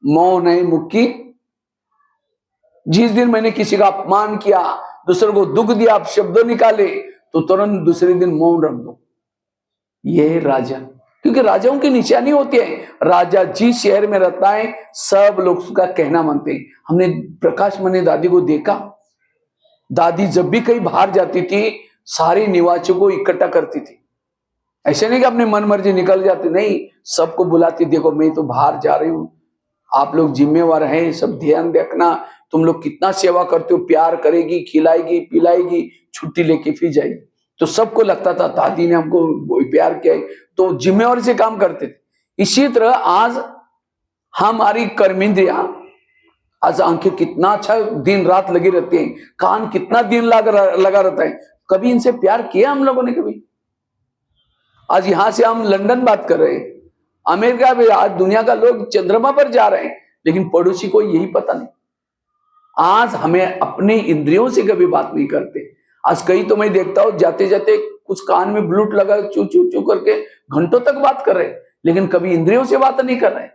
मौन है मुख की। जिस दिन मैंने किसी का अपमान किया, दूसरों को दुख दिया, आप शब्दों निकाले, तो तुरंत दूसरे दिन मौन रख दो। ये है राजा, क्योंकि राजाओं की निशानी होती है। राजा जिस शहर में रहता है सब लोग उसका कहना मानते हैं। हमने प्रकाश मणि दादी को देखा, दादी जब भी कहीं बाहर जाती थी सारे निवासियों को इकट्ठा करती थी। ऐसे नहीं कि अपने मन मर्जी निकल जाती, नहीं, सबको बुलाती, देखो मैं तो बाहर जा रही हूँ, आप लोग जिम्मेवार हैं, सब ध्यान रखना, तुम लोग कितना सेवा करते हो, प्यार करेगी, खिलाएगी, पिलाएगी, छुट्टी लेके फिर जाएगी। तो सबको लगता था दादी ने हमको प्यार किया है, तो जिम्मेवारी से काम करते थे। इसी तरह आज हमारी कर्मेंद्रिया, आज आंखें कितना अच्छा दिन रात लगी रहती हैं, कान कितना दिन लगा रहता है, कभी इनसे प्यार किया हम लोगों ने? कभी। आज यहां से हम लंदन बात कर रहे हैं, अमेरिका में, आज दुनिया का लोग चंद्रमा पर जा रहे हैं, लेकिन पड़ोसी को यही पता नहीं। आज हमें अपने इंद्रियों से कभी बात नहीं करते। आज कई तो मैं देखता हूं जाते जाते कुछ कान में ब्लूटूथ लगा चू चू चू करके घंटों तक बात कर रहे, लेकिन कभी इंद्रियों से बात नहीं कर रहे।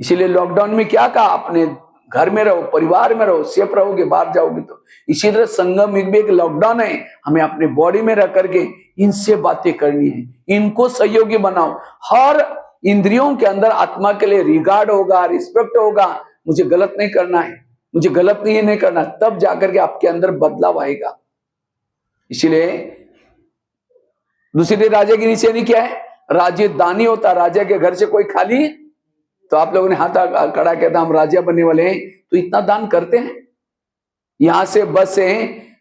इसीलिए लॉकडाउन में क्या कहा, अपने घर में रहो, परिवार में रहो, सेफ रहोगे, बाहर जाओगे तो। इसी तरह संगम युग में एक लॉकडाउन है, हमें अपने बॉडी में रह करके इनसे बातें करनी है, इनको सहयोगी बनाओ। हर इंद्रियों के अंदर आत्मा के लिए रिगार्ड होगा, रिस्पेक्ट होगा, मुझे गलत नहीं करना है, मुझे गलत नहीं करना, तब जाकर के आपके अंदर बदलाव आएगा। इसीलिए दूसरी राजा की निशानी क्या है? राज्य दानी होता, राजा के घर से कोई खाली, तो आप लोगों ने हाथ खड़ा किया था हम राजा बनने वाले हैं, तो इतना दान करते हैं। यहां से बस से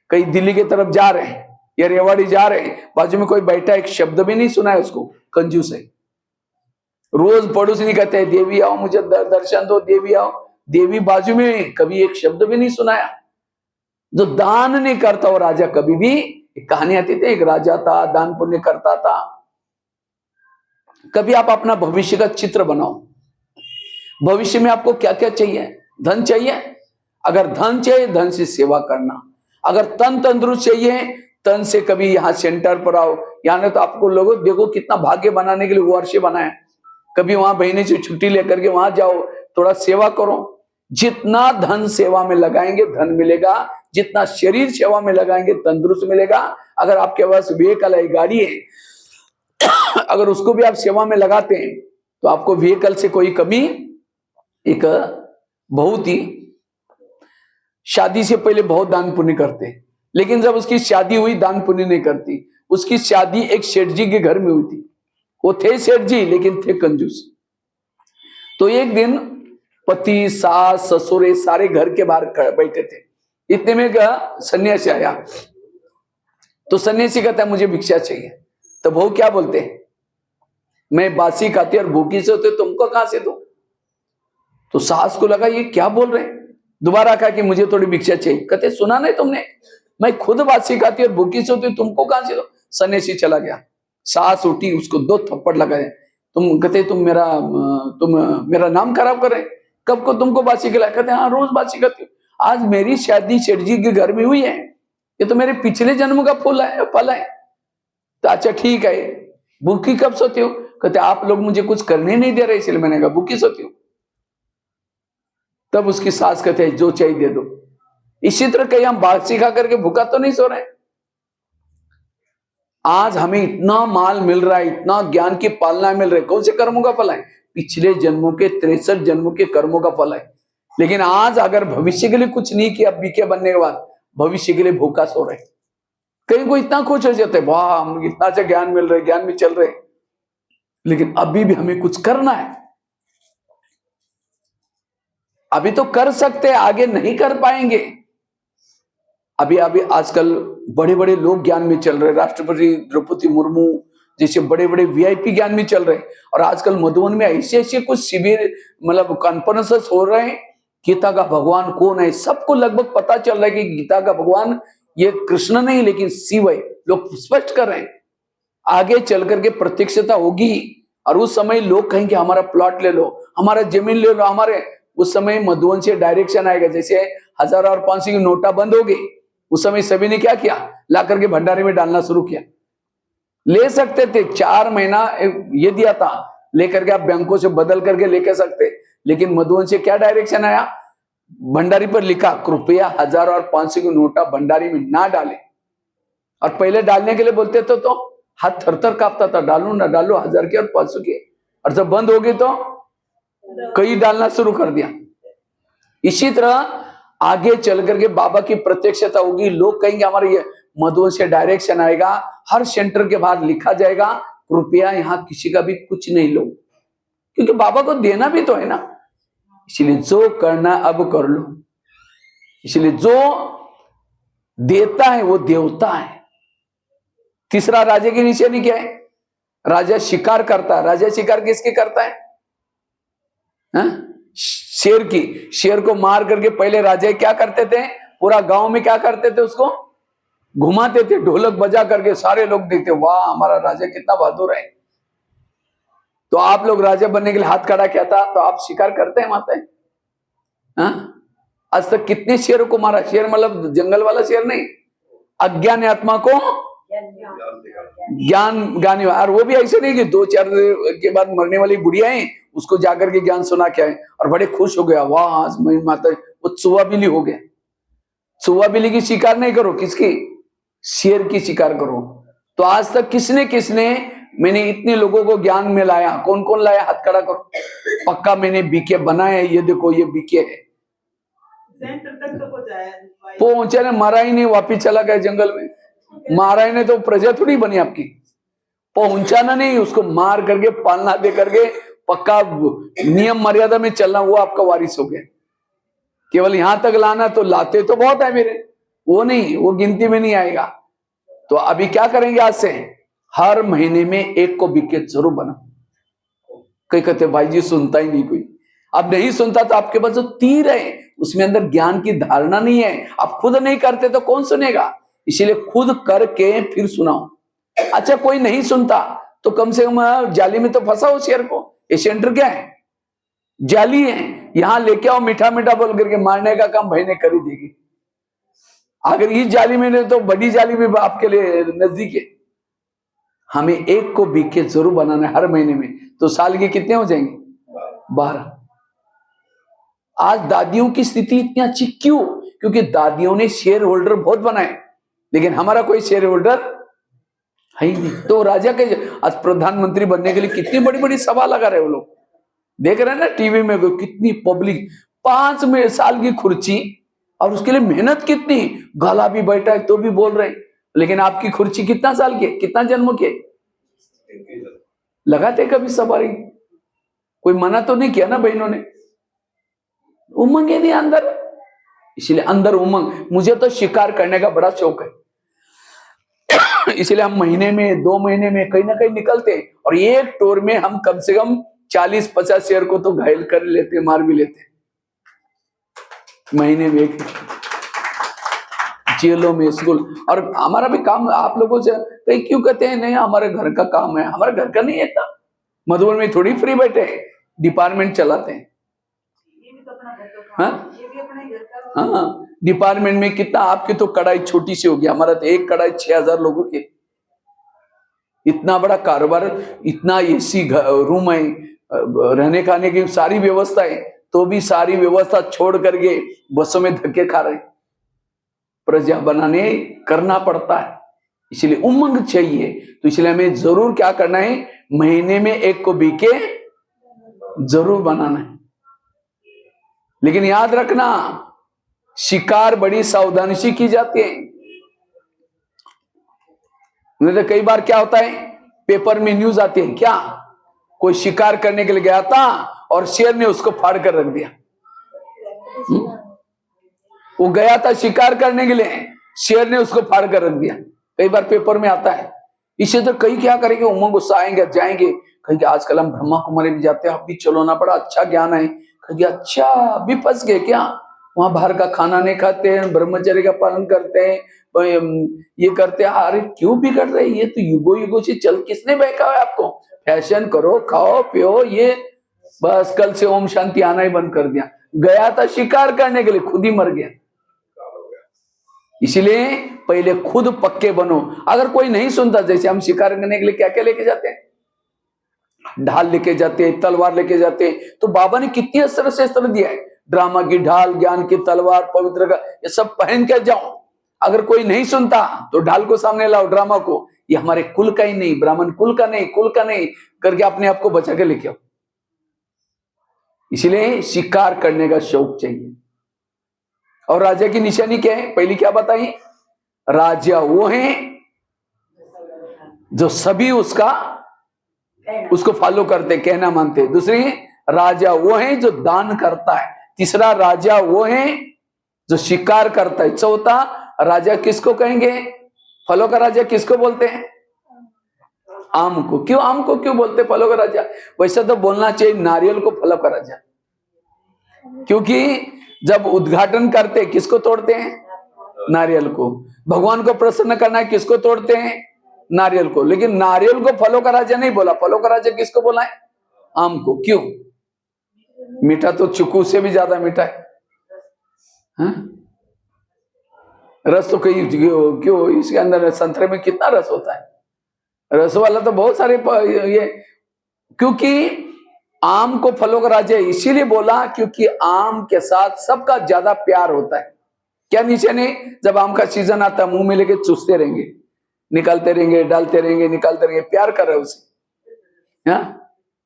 कहीं दिल्ली की तरफ जा रहे हैं या रेवाड़ी जा रहे हैं, बाजू में कोई बैठा, एक शब्द भी नहीं सुना है उसको, कंजूस है। रोज पड़ोसी नहीं कहते देवी आओ मुझे दर्शन दो, देवी आओ, देवी बाजू में, कभी एक शब्द भी नहीं सुनाया। जो दान नहीं करता वो राजा कभी भी, एक कहानी आती थी, एक राजा था दान पुण्य करता था। कभी आप अपना भविष्य का चित्र बनाओ, भविष्य में आपको क्या क्या चाहिए? धन चाहिए, अगर धन चाहिए धन से सेवा करना, अगर तन तंदुरुस्त चाहिए तन से कभी यहाँ सेंटर पर आओ। यहाँ तो आपको लोगों देखो कितना भाग्य बनाने के लिए वर्ष बनाया, कभी वहां बहने से छुट्टी लेकर के वहां जाओ, थोड़ा सेवा करो। जितना धन सेवा में लगाएंगे धन मिलेगा, जितना शरीर सेवा में लगाएंगे तंदुरुस्त मिलेगा। अगर आपके पास व्हीकल है, गाड़ी है, अगर उसको भी आप सेवा में लगाते हैं तो आपको व्हीकल से कोई कमी, एक बहुत ही, शादी से पहले बहुत दान पुण्य करते हैं, लेकिन जब उसकी शादी हुई दान पुण्य नहीं करती। उसकी शादी एक सेठ जी के घर में हुई थी, वो थे सेठ जी लेकिन थे कंजूस। तो एक दिन पति सास ससुर सारे घर के बाहर बैठे थे, इतने में सन्यासी आया। तो सन्यासी कहता है मुझे भिक्षा चाहिए। तो बहू क्या बोलते हैं, मैं बासी खाती और भूखी से होते, तुमको कहां से दूं? तो सास को लगा ये क्या बोल रहे हैं, दोबारा कहा कि मुझे थोड़ी भिक्षा चाहिए। कहते सुना नहीं तुमने, मैं खुद बासी खाती और भूखी से होती, तुमको कहां से दो? सन्यासी चला गया। सास उठी, उसको 2 थप्पड़ लगाए। तुम कहते तुम मेरा नाम खराब कर रहे, कब को तुमको बासी खिलाया? कहते हाँ रोज बासी खाती हूँ, आज मेरी शादी सेठ जी के घर में हुई है, ये तो मेरे पिछले जन्म का फल है। तो अच्छा ठीक है, भूखी कब सोती हो? कहते आप लोग मुझे कुछ करने नहीं दे रहे इसलिए मैंने कहा भूखी सोती हूँ। तब उसकी सास कहते हैं जो चाहिए दे दो। इसी तरह कहीं हम बासी खा करके भूखा तो नहीं सो रहे। आज हमें इतना माल मिल रहा है, इतना ज्ञान की पालना मिल रही है, कौन से कर्मों का फल है? पिछले जन्मों के 63 जन्मों के कर्मों का फल है। लेकिन आज अगर भविष्य के लिए कुछ नहीं किया बीके बनने के बाद, भविष्य के लिए भूखा सो रहे। कहीं को इतना खुश हो जाते, वाह हम इतना अच्छा ज्ञान मिल रहा है, ज्ञान में चल रहे, लेकिन अभी भी हमें कुछ करना है। अभी तो कर सकते हैं, आगे नहीं कर पाएंगे। अभी अभी आजकल बड़े बड़े लोग ज्ञान में चल रहे, राष्ट्रपति द्रौपदी मुर्मू जैसे बड़े बड़े वीआईपी ज्ञान में चल रहे। और आजकल मधुबन में ऐसे ऐसे कुछ शिविर मतलब कॉन्फ्रेंसेस हो रहे हैं, गीता का भगवान कौन है सबको लगभग पता चल रहा है कि गीता का भगवान ये कृष्ण नहीं लेकिन शिव है, लोग स्पष्ट कर रहे हैं। आगे चल करके प्रत्यक्षता होगी और उस समय लोग कहेंगे हमारा प्लॉट ले लो, हमारा जमीन ले लो, हमारे उस समय मधुबन से डायरेक्शन आएगा। जैसे 1000 और 500 की नोटा बंद हो गई, उस समय सभी ने क्या किया, ला करके भंडारे में डालना शुरू किया। ले सकते थे, 4 महीना ये दिया था, लेकर के आप बैंकों से बदल करके लेकर सकते, लेकिन मधुबन से क्या डायरेक्शन आया, भंडारी पर लिखा कृपया 1000 और 500 की नोटा भंडारी में ना डाले। और पहले डालने के लिए बोलते तो हाथ थर थर कांपता था, डालू ना डालू 1000 की और 500 की, और जब बंद हो गई तो कई डालना शुरू कर दिया। इसी तरह आगे चल करके बाबा की प्रत्यक्षता होगी, लोग कहेंगे हमारे ये मधुबन से डायरेक्शन आएगा, हर सेंटर के बाहर लिखा जाएगा कृपया यहां किसी का भी कुछ नहीं लो, क्योंकि बाबा को देना भी तो है ना। इसलिए जो करना अब कर लो, इसलिए जो देता है वो देवता है। तीसरा राजा की निशानी क्या है, राजा शिकार करता है। राजा शिकार किसकी करता है, शेर की। शेर को मार करके पहले राजा क्या करते थे, पूरा गांव में क्या करते थे, उसको घुमाते थे ढोलक बजा करके, सारे लोग देखते वाह हमारा राजा कितना बहादुर है। तो आप लोग राजा बनने के लिए हाथ खड़ा किया था, तो आप शिकार करते हैं माता है? आज तक कितने शेरों को मारा, शेर मतलब जंगल वाला शेर नहीं, अज्ञानी आत्मा को ज्ञान गाने, और वो भी ऐसे नहीं कि 2-4 के बाद मरने वाली बुढ़िया है उसको जाकर के ज्ञान सुना के आए और बड़े खुश हो गया, वाह आज माता, वो चुहा बिल्ली हो गया। चुहा बिल्ली की शिकार नहीं करो, किसकी, शेर की शिकार करो। तो आज तक किसने किसने, मैंने इतने लोगों को ज्ञान में लाया, कौन कौन लाया, हाथ खड़ा करो। पक्का मैंने बीके बनाया, ये देखो ये बीके है, पहुंचा ना, मारा ही नहीं, वापिस चला गया जंगल में। मारा ही नहीं तो प्रजा थोड़ी बनी आपकी, पहुंचाना नहीं, उसको मार करके पालना दे करके पक्का नियम मर्यादा में चलना, वो आपका वारिस हो गया। केवल यहां तक लाना, तो लाते तो बहुत है मेरे, वो नहीं, वो गिनती में नहीं आएगा। तो अभी क्या करेंगे, आज से हर महीने में एक को बीके जरूर बना। कई कहते भाई जी सुनता ही नहीं कोई, अब नहीं सुनता तो आपके पास जो तीर है उसमें अंदर ज्ञान की धारणा नहीं है, आप खुद नहीं करते तो कौन सुनेगा। इसीलिए खुद करके फिर सुनाओ। अच्छा कोई नहीं सुनता तो कम से कम जाली में तो फंसाओ शेर को। ये सेंटर क्या है, जाली है, यहां लेके आओ, मीठा मीठा बोल करके मारने का काम भाई ने कर ही देगी। अगर इस जाली में नहीं तो बड़ी जाली में आपके लिए नजदीक है। हमें एक को बीके जरूर बनाना है हर महीने में, तो साल के कितने हो जाएंगे, 12। आज दादियों की स्थिति इतनी अच्छी क्यों, क्योंकि दादियों ने शेयर होल्डर बहुत बनाए, लेकिन हमारा कोई शेयर होल्डर है ही नहीं। तो राजा के आज प्रधानमंत्री बनने के लिए कितनी बड़ी बड़ी सभा लगा रहे वो लोग, देख रहे हैं ना टीवी में, कितनी पब्लिक, 5 साल की खुर्ची, और उसके लिए मेहनत कितनी, गला भी बैठा है तो भी बोल रहे हैं। लेकिन आपकी खुर्ची कितना साल की, कितना जन्म के, लगाते कभी सवारी, कोई मना तो नहीं किया ना बहनों ने, उमंग है नहीं अंदर। इसलिए अंदर उमंग, मुझे तो शिकार करने का बड़ा शौक है, इसलिए हम महीने में 2 महीने में कहीं ना कहीं निकलते, और एक टूर में हम कम से कम 40-50 शेर को तो घायल कर लेते, मार भी लेते महीने में एक, जेलों में, स्कूल। और हमारा भी काम आप लोगों से कई क्यों कहते हैं नहीं हमारे घर का काम है, हमारे घर का नहीं है था, मधुबन में थोड़ी फ्री बैठे हैं, डिपार्टमेंट चलाते हैं। हाँ डिपार्टमेंट में कितना, आपकी तो कढ़ाई छोटी सी होगी, हमारा तो एक कढ़ाई 6000 लोगों के, इतना बड़ा कारोबार, इतना एसी रूम है, रहने खाने की सारी व्यवस्था है, तो भी सारी व्यवस्था छोड़ करके बसों में धक्के खा रहे, प्रजा बनाने करना पड़ता है। इसलिए उमंग चाहिए, तो इसलिए हमें जरूर क्या करना है, महीने में एक को बीके जरूर बनाना है। लेकिन याद रखना शिकार बड़ी सावधानी से की जाती है। नहीं तो कई बार क्या होता है, पेपर में न्यूज आती है, क्या कोई शिकार करने के लिए गया था और शेर ने उसको फाड़ कर रख दिया। वो गया था शिकार करने के लिए, शेर ने उसको फाड़ कर रख दिया। कई बार पेपर में आता है। इसे तो कई क्या करेंगे, उमंग गुस्सा आएंगे, जाएंगे, कहेंगे आजकल हम ब्रह्मा कुमारी भी जाते हैं, आप भी चलो ना, बड़ा अच्छा ज्ञान है। कहेंगे अच्छा अभी फंस गए क्या, वहां बाहर का खाना नहीं खाते हैं, ब्रह्मचर्य का पालन करते हैं, ये करते हैं। अरे क्यों बिगड़ रहे, ये तो युगो युगो से चल, किसने बहका है आपको, फैशन करो, खाओ पियो, ये बस कल से ओम शांति आना ही बंद कर दिया। गया था शिकार करने के लिए, खुद ही मर गया। इसलिए पहले खुद पक्के बनो। अगर कोई नहीं सुनता, जैसे हम शिकार करने के लिए क्या क्या लेके जाते हैं, ढाल लेके जाते हैं, तलवार लेके जाते हैं, तो बाबा ने कितनी अस्त्र शस्त्र दिया है, ड्रामा की ढाल, ज्ञान की तलवार, पवित्र का, ये सब पहन के जाओ। अगर कोई नहीं सुनता तो ढाल को सामने लाओ, ड्रामा को, ये हमारे कुल का ही नहीं, ब्राह्मण कुल का नहीं, कुल का नहीं करके अपने आप को बचा के लेके आओ। इसलिए शिकार करने का शौक चाहिए। और राजा की निशानी क्या है, पहली क्या बताई, राजा वो है जो सभी उसको फॉलो करते, कहना मानते। दूसरी, राजा वो है जो दान करता है। तीसरा, राजा वो है जो शिकार करता है। चौथा, राजा किसको कहेंगे, फलों का राजा किसको बोलते हैं, आम को। क्यों आम को क्यों बोलते फलों का राजा, वैसे तो बोलना चाहिए नारियल को फलों का राजा, क्योंकि जब उद्घाटन करते किसको तोड़ते हैं, नारियल को। भगवान को प्रसन्न करना है, किसको तोड़ते हैं, नारियल को। लेकिन नारियल को फलों का राजा नहीं बोला, फलों का राजा किसको बोला है, आम को। क्यों, मीठा तो चीकू से भी ज्यादा मीठा है, हाँ? रस तो कहीं क्यों, इसके अंदर संतरे में कितना रस होता है, रस वाला तो बहुत सारे ये, क्योंकि आम को फलों का राजा इसीलिए बोला क्योंकि आम के साथ सबका ज्यादा प्यार होता है। क्या नीचे नहीं, जब आम का सीजन आता है मुंह में लेके चूसते रहेंगे, निकालते रहेंगे, डालते रहेंगे, निकालते रहेंगे, प्यार कर रहे उसे, हाँ?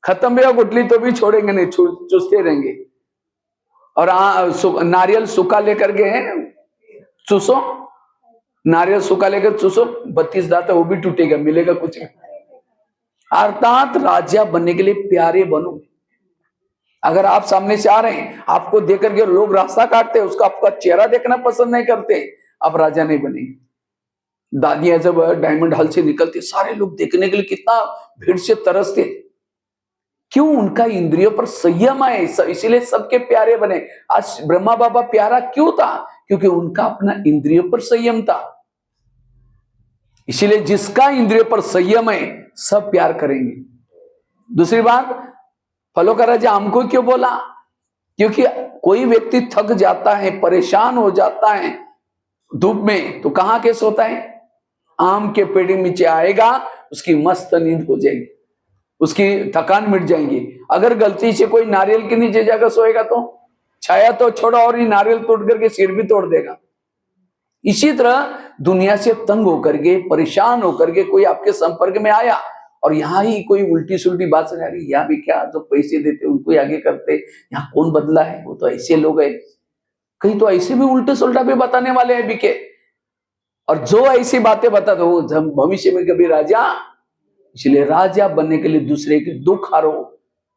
खत्म भी हो गुटली तो भी छोड़ेंगे नहीं, चूसते रहेंगे। और नारियल सूखा लेकर के चूसो, नारियल सूखा लेकर चूसो, 32 दांत है वो भी टूटेगा, मिलेगा कुछ नहीं। अर्थात राजा बनने के लिए प्यारे बनो। अगर आप सामने से आ रहे हैं, आपको देख करके लोग रास्ता काटते हैं, उसका आपका चेहरा देखना पसंद नहीं करते, आप राजा नहीं बनेंगे। दादियां जब डायमंड हॉल से निकलती, सारे लोग देखने के लिए कितना भीड़ से तरसते, क्यों, उनका इंद्रियों पर संयम है, इसीलिए सबके प्यारे बने। आज ब्रह्मा बाबा प्यारा क्यों था, क्योंकि उनका अपना इंद्रियों पर संयम था। इसीलिए जिसका इंद्रियों पर संयम है सब प्यार करेंगे। दूसरी बात, फलों का राजा आम को क्यों बोला, क्योंकि कोई व्यक्ति थक जाता है, परेशान हो जाता है धूप में, तो कहां के सोता है, आम के पेड़ नीचे आएगा, उसकी मस्त नींद हो जाएगी, उसकी थकान मिट जाएगी। अगर गलती से कोई नारियल के नीचे जाकर सोएगा तो छाया तो छोड़ा, और ये नारियल तोड़ करके सिर भी तोड़ देगा। इसी तरह दुनिया से तंग होकर के, परेशान होकर के कोई आपके संपर्क में आया और यहाँ ही कोई उल्टी सुल्टी बात सुना रही, यहाँ भी क्या, जो पैसे देते उनको ही आगे करते, यहाँ कौन बदला है, वो तो ऐसे लोग हैं। कहीं तो ऐसे भी उल्टे सुल्टा भी बताने वाले हैं बीके, और जो ऐसी बातें बताते वो भविष्य में कभी राजा। इसलिए राजा बनने के लिए दूसरे के दुख हारो,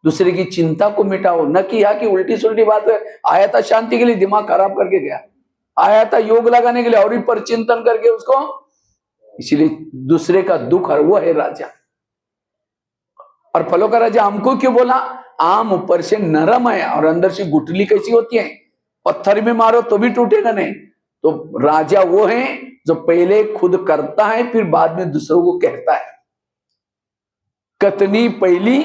दूसरे की चिंता को मिटाओ, न कि यहाँ की उल्टी सुल्टी बात। आया था शांति के लिए, दिमाग खराब करके गया, आया था योग लगाने के लिए और पर चिंतन करके उसको, इसलिए दूसरे का दुख हर, वो है राजा। और फलों का राजा आम को क्यों बोला, आम ऊपर से नरम है और अंदर से गुठली कैसी होती है, पत्थर में मारो तो भी टूटेगा नहीं। तो राजा वो है जो पहले खुद करता है, फिर बाद में दूसरों को कहता है। कथनी पहली,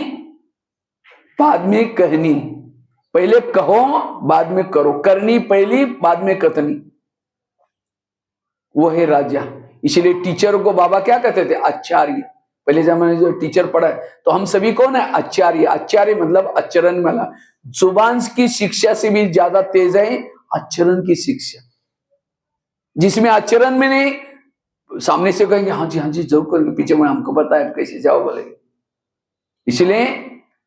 बाद में कहनी, पहले कहो बाद में करो, करनी पहली बाद में कथनी, वो है राजा। इसलिए टीचरों को बाबा क्या कहते थे, आचार्य। पहले जमाने जो टीचर पढ़ा है, तो हम सभी कौन है, आचार्य। आचार्य मतलब आचरण वाला, जुबान की शिक्षा से भी ज्यादा तेज है आचरण की शिक्षा। जिसमें आचरण में नहीं, सामने से कहेंगे हाँ जी जरूर करेंगे, पीछे में हमको पता है कैसे जाओ बोलेंगे। इसलिए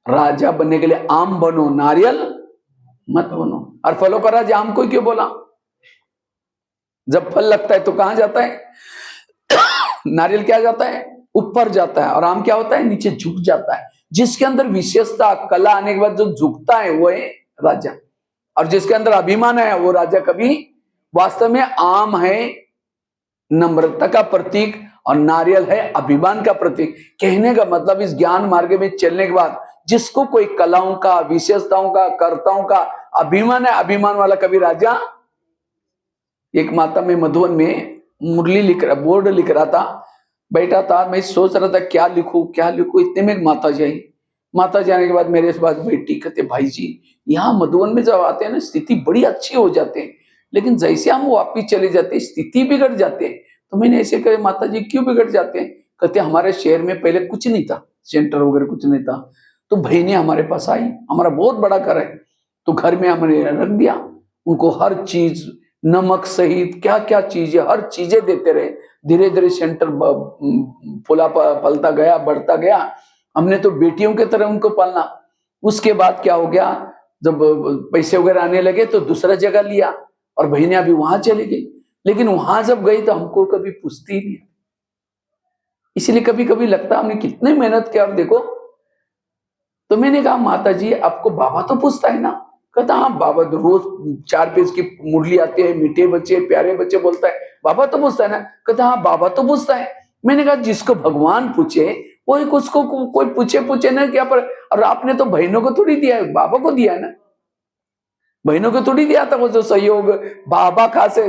राजा बनने के लिए आम बनो, नारियल मत बनो। और फलों का राजा आम को क्यों बोला, जब फल लगता है तो कहां जाता है? नारियल क्या जाता है? ऊपर जाता है, और आम क्या होता है? नीचे झुक जाता है। जिसके अंदर विशेषता कला आने के बाद जो झुकता है वो है राजा, और जिसके अंदर अभिमान है वो राजा कभी। वास्तव में आम है नम्रता का प्रतीक और नारियल है अभिमान का प्रतीक। कहने का मतलब इस ज्ञान मार्ग में चलने के बाद जिसको कोई कलाओं का, विशेषताओं का, कर्ताओं का अभिमान है, अभिमान वाला कभी राजा। एक माता में मधुबन में मुरली लिख रहा, बोर्ड लिख रहा था, बैठा था, मैं सोच रहा था क्या लिखूं क्या लिखूं, इतने में माता जी आई। माता जी आने के बाद मेरे पास बैठी, कहते भाई जी यहाँ मधुबन में जब आते हैं ना स्थिति बड़ी अच्छी हो जाते हैं, लेकिन जैसे हम वापिस चले जाते हैं स्थिति बिगड़ जाते हैं। तो मैंने ऐसे कहा माता जी क्यों बिगड़ जाते हैं? कहते हमारे शहर में पहले कुछ नहीं था, सेंटर वगैरह कुछ नहीं था, तो बहनें हमारे पास आई, हमारा बहुत बड़ा घर है, तो घर में हमने रख दिया, उनको हर चीज नमक सहित क्या क्या चीजें, हर चीजें देते रहे। धीरे धीरे सेंटर फूला पलता गया, बढ़ता गया। हमने तो बेटियों के तरह उनको पालना। उसके बाद क्या हो गया, जब पैसे वगैरह आने लगे तो दूसरा जगह लिया और बहनें अभी वहां चली गई। लेकिन वहां जब गई तो हमको कभी पूछती ही नहीं, इसलिए कभी कभी लगता हमने कितनी मेहनत किया। और देखो, तो मैंने कहा माता जी आपको बाबा तो पूछता है ना? कहता हाँ बाबा तो रोज 4 पेज की मुरली आती है, मीठे बच्चे प्यारे बच्चे बोलता है, बाबा तो पूछता है ना? कहता हाँ बाबा तो पूछता है। मैंने कहा जिसको भगवान पूछे वही उसको कोई पूछे ना क्या पर। और आपने तो बहनों को थोड़ी दिया है, बाबा को दिया है ना, बहनों को थोड़ी दिया था वो जो सहयोग बाबा खासे।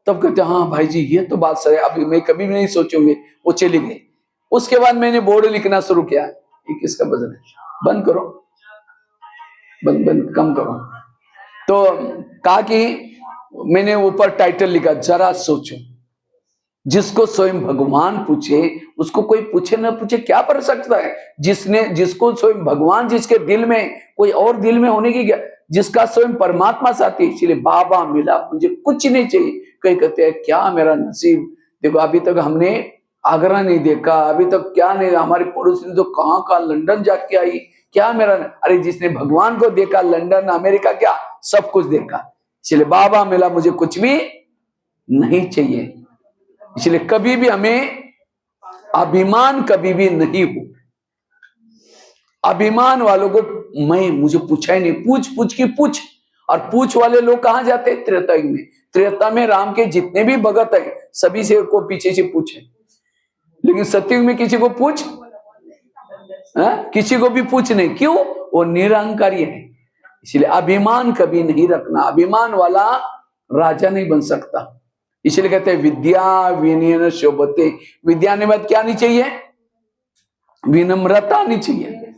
तब कहते हाँ भाई जी ये तो बात सही है, अभी मैं कभी भी नहीं सोचूंगी। वो चली गई। उसके बाद मैंने बोर्ड लिखना शुरू किया, ये किसका भजन है, बंद करो, बंद बंद कम करो। तो कहा कि मैंने ऊपर टाइटल लिखा जरा सोचो, जिसको स्वयं भगवान पूछे उसको कोई पूछे ना पूछे क्या कर सकता है। जिसको स्वयं भगवान, जिसके दिल में कोई और दिल में होने की क्या, जिसका स्वयं परमात्मा साथी। इसीलिए बाबा मिला मुझे कुछ नहीं चाहिए। कई कहते हैं क्या मेरा नसीब, देखो अभी तक हमने आगरा नहीं देखा, अभी तक क्या नहीं, हमारे पड़ोसी ने तो कहाँ कहाँ लंदन जाके आई, क्या मेरा। अरे जिसने भगवान को देखा लंदन अमेरिका क्या सब कुछ देखा। इसलिए बाबा मिला मुझे कुछ भी नहीं चाहिए। इसलिए कभी भी हमें अभिमान कभी भी नहीं हो। अभिमान वालों को मुझे पूछा ही नहीं, पूछ की पूछ। और पूछ वाले लोग कहां जाते हैं? त्रेता युग में। त्रेता में राम के जितने भी भगत हैं सभी से को पीछे से पूछे, लेकिन सतयुग में किसी को पूछ किसी को भी पूछ नहीं। क्यों? वो निरहंकारी है। इसलिए अभिमान कभी नहीं रखना, अभिमान वाला राजा नहीं बन सकता। इसलिए कहते हैं विद्या विनयन शोभते। विद्या ने बाद क्या नहीं चाहिए? विनम्रता नहीं चाहिए।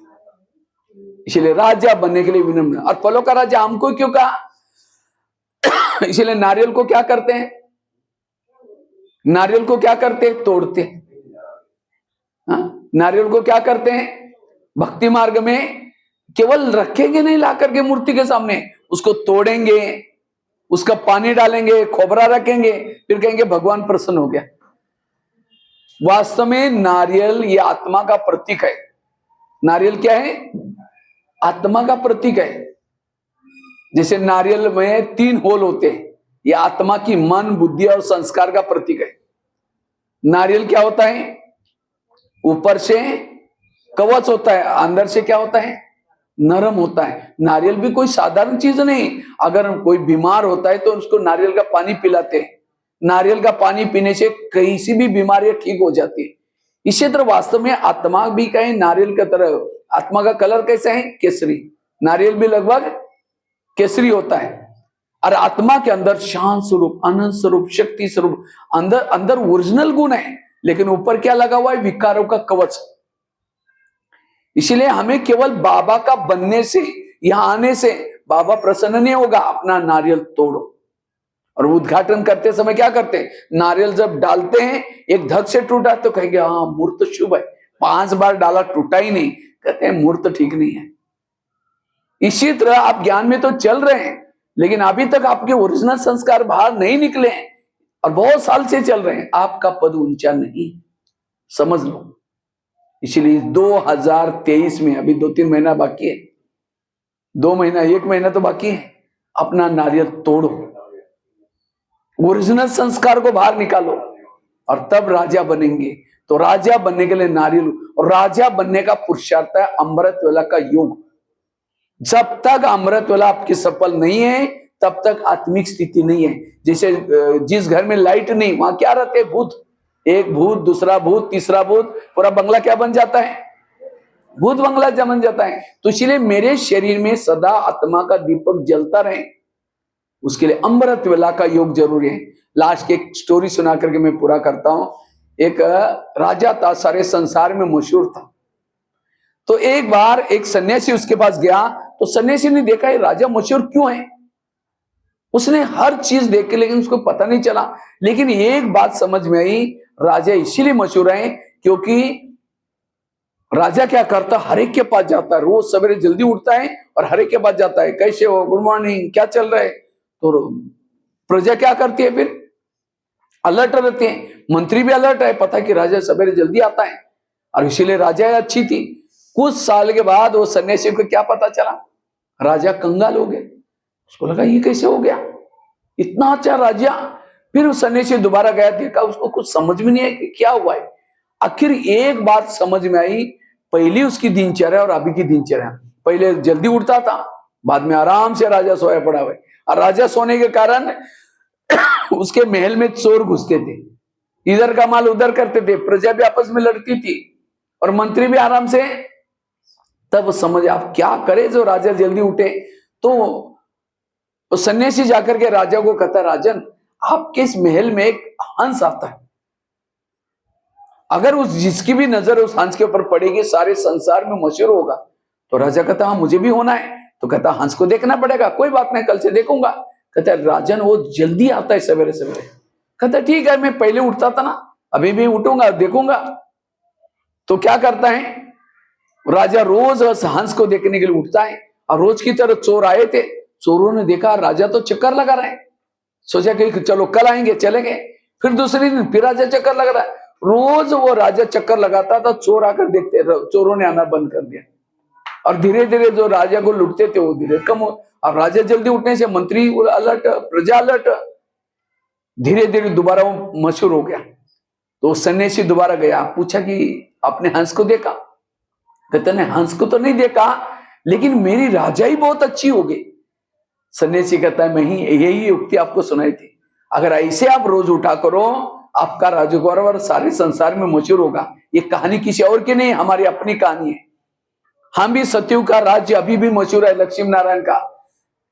इसलिए राजा बनने के लिए विनम्र। और फलों का राजा हमको क्यों कहा? इसलिए नारियल को क्या करते हैं? नारियल को क्या करते हैं? तोड़ते हैं। नारियल को क्या करते हैं? भक्ति मार्ग में केवल रखेंगे नहीं ला करके मूर्ति के सामने, उसको तोड़ेंगे, उसका पानी डालेंगे, खोबरा रखेंगे, फिर कहेंगे भगवान प्रसन्न हो गया। वास्तव में नारियल ये आत्मा का प्रतीक है। नारियल क्या है? आत्मा का प्रतीक है। जैसे नारियल में 3 होल होते हैं, ये आत्मा की मन बुद्धि और संस्कार का प्रतीक है। नारियल क्या होता है? ऊपर से कवच होता है, अंदर से क्या होता है? नरम होता है। नारियल भी कोई साधारण चीज नहीं। अगर कोई बीमार होता है तो उसको नारियल का पानी पिलाते हैं। नारियल का पानी पीने से कहीं सी भी बीमारियां ठीक हो जाती है। इसी तरह वास्तव में आत्मा भी कहें नारियल की तरह। आत्मा का कलर कैसा है? केसरी। नारियल भी लगभग केसरी होता है। और आत्मा के अंदर शांत स्वरूप, अनंत स्वरूप, शक्ति स्वरूप, अंदर अंदर ओरिजिनल गुण है, लेकिन ऊपर क्या लगा हुआ है? विकारों का कवच। इसलिए हमें केवल बाबा का बनने से, यहां आने से बाबा प्रसन्न नहीं होगा। अपना नारियल तोड़ो। और उद्घाटन करते समय क्या करते हैं? नारियल जब डालते हैं एक धक से टूटा तो कहेंगे हाँ मूर्त शुभ है। 5 बार डाला टूटा ही नहीं, कहते हैं मूर्त ठीक नहीं है। इसी तरह आप ज्ञान में तो चल रहे हैं, लेकिन अभी तक आपके ओरिजिनल संस्कार बाहर नहीं निकले हैं और बहुत साल से चल रहे हैं, आपका पद ऊंचा नहीं, समझ लो। इसलिए 2023 में अभी 2-3 महीना बाकी है, 2 महीना 1 महीना तो बाकी है। अपना नारियल तोड़ो, ओरिजिनल संस्कार को बाहर निकालो और तब राजा बनेंगे। तो राजा बनने के लिए नारियल, और राजा बनने का पुरुषार्थ है अमृत वेला का योग। जब तक अमृत वेला आपकी सफल नहीं है तब तक आत्मिक स्थिति नहीं है। जैसे जिस घर में लाइट नहीं, वहां क्या रहते हैं? भूत। एक भूत, दूसरा भूत, तीसरा भूत, पूरा बंगला क्या बन जाता है? भूत बंगला बन जाता है। तो इसलिए मेरे शरीर में सदा आत्मा का दीपक जलता रहे, उसके लिए अमृत वेला का योग जरूरी है। लास्ट की एक स्टोरी सुना करके मैं पूरा करता हूं। एक राजा था, सारे संसार में मशहूर था। तो एक बार एक सन्यासी उसके पास गया, तो सन्यासी ने देखा ये राजा मशहूर क्यों है। उसने हर चीज देखी लेकिन उसको पता नहीं चला। लेकिन एक बात समझ में आई, राजा इसीलिए मशहूर है क्योंकि राजा क्या करता, हर एक के पास जाता है, रोज सवेरे जल्दी उठता है और हर एक के पास जाता है, कैसे हो, गुड मॉर्निंग, क्या चल रहा है। तो प्रजा क्या करती है, फिर अलर्ट रहते हैं। मंत्री भी अलर्ट है, पता कि राजा सवेरे जल्दी आता है, और इसीलिए राजा अच्छी थी। कुछ साल के बाद वो सन्यासी को क्या पता चला, राजा कंगाल हो गए। उसको लगा ये कैसे हो गया, इतना अच्छा राजा। फिर उस सन्यासी दोबारा गया, देखा, उसको कुछ समझ में नहीं आया कि क्या हुआ है। आखिर एक बात समझ में आई, पहली उसकी दिनचर्या और अभी की दिनचर्या। पहले जल्दी उठता था, बाद में आराम से राजा सोया पड़ा हुआ है। और राजा सोने के कारण उसके महल में चोर घुसते थे, इधर का माल उधर करते थे, प्रजा भी आपस में लड़ती थी और मंत्री भी आराम से। तब समझ आप क्या करे जो राजा जल्दी उठे। तो सन्यासी जाकर के राजा को कहता, राजन आपके इस महल में एक हंस आता है, अगर उस जिसकी भी नजर उस हंस के ऊपर पड़ेगी सारे संसार में मशहूर होगा। तो राजा कहता हाँ मुझे भी होना है। तो कहता हंस को देखना पड़ेगा, कोई बात नहीं कल से देखूंगा। कहता राजन वो जल्दी आता है सवेरे सवेरे। कहता ठीक है, मैं पहले उठता था ना, अभी भी उठूंगा देखूंगा। तो क्या करता है राजा, रोज हंस को देखने के लिए उठता है। और रोज की तरह चोर आए थे, चोरों ने देखा राजा तो चक्कर लगा रहे हैं, सोचा कि चलो कल आएंगे चलेंगे। फिर दूसरे दिन फिर राजा चक्कर लगा रहा है। रोज वो राजा चक्कर लगाता था, चोर आकर देखते, चोरों ने आना बंद कर दिया। और धीरे धीरे जो राजा को लुटते थे वो धीरे कम हो। अब राजा जल्दी उठने से मंत्री अलर्ट, प्रजा अलर्ट, धीरे धीरे दोबारा वो मशहूर हो गया। तो सन्यासी दोबारा गया, पूछा कि आपने हंस को देखा। कहते ने हंस को तो नहीं देखा, लेकिन मेरी राजा ही बहुत अच्छी हो गई। सन्यासी कहता है मैं ही यही युक्ति आपको सुनाई थी, अगर ऐसे आप रोज उठा करो आपका राजकुमार सारे संसार में मशहूर होगा। ये कहानी किसी और की नहीं, हमारी अपनी कहानी है। हम भी सत्यु का राज्य अभी भी मशहूर है, लक्ष्मी नारायण का।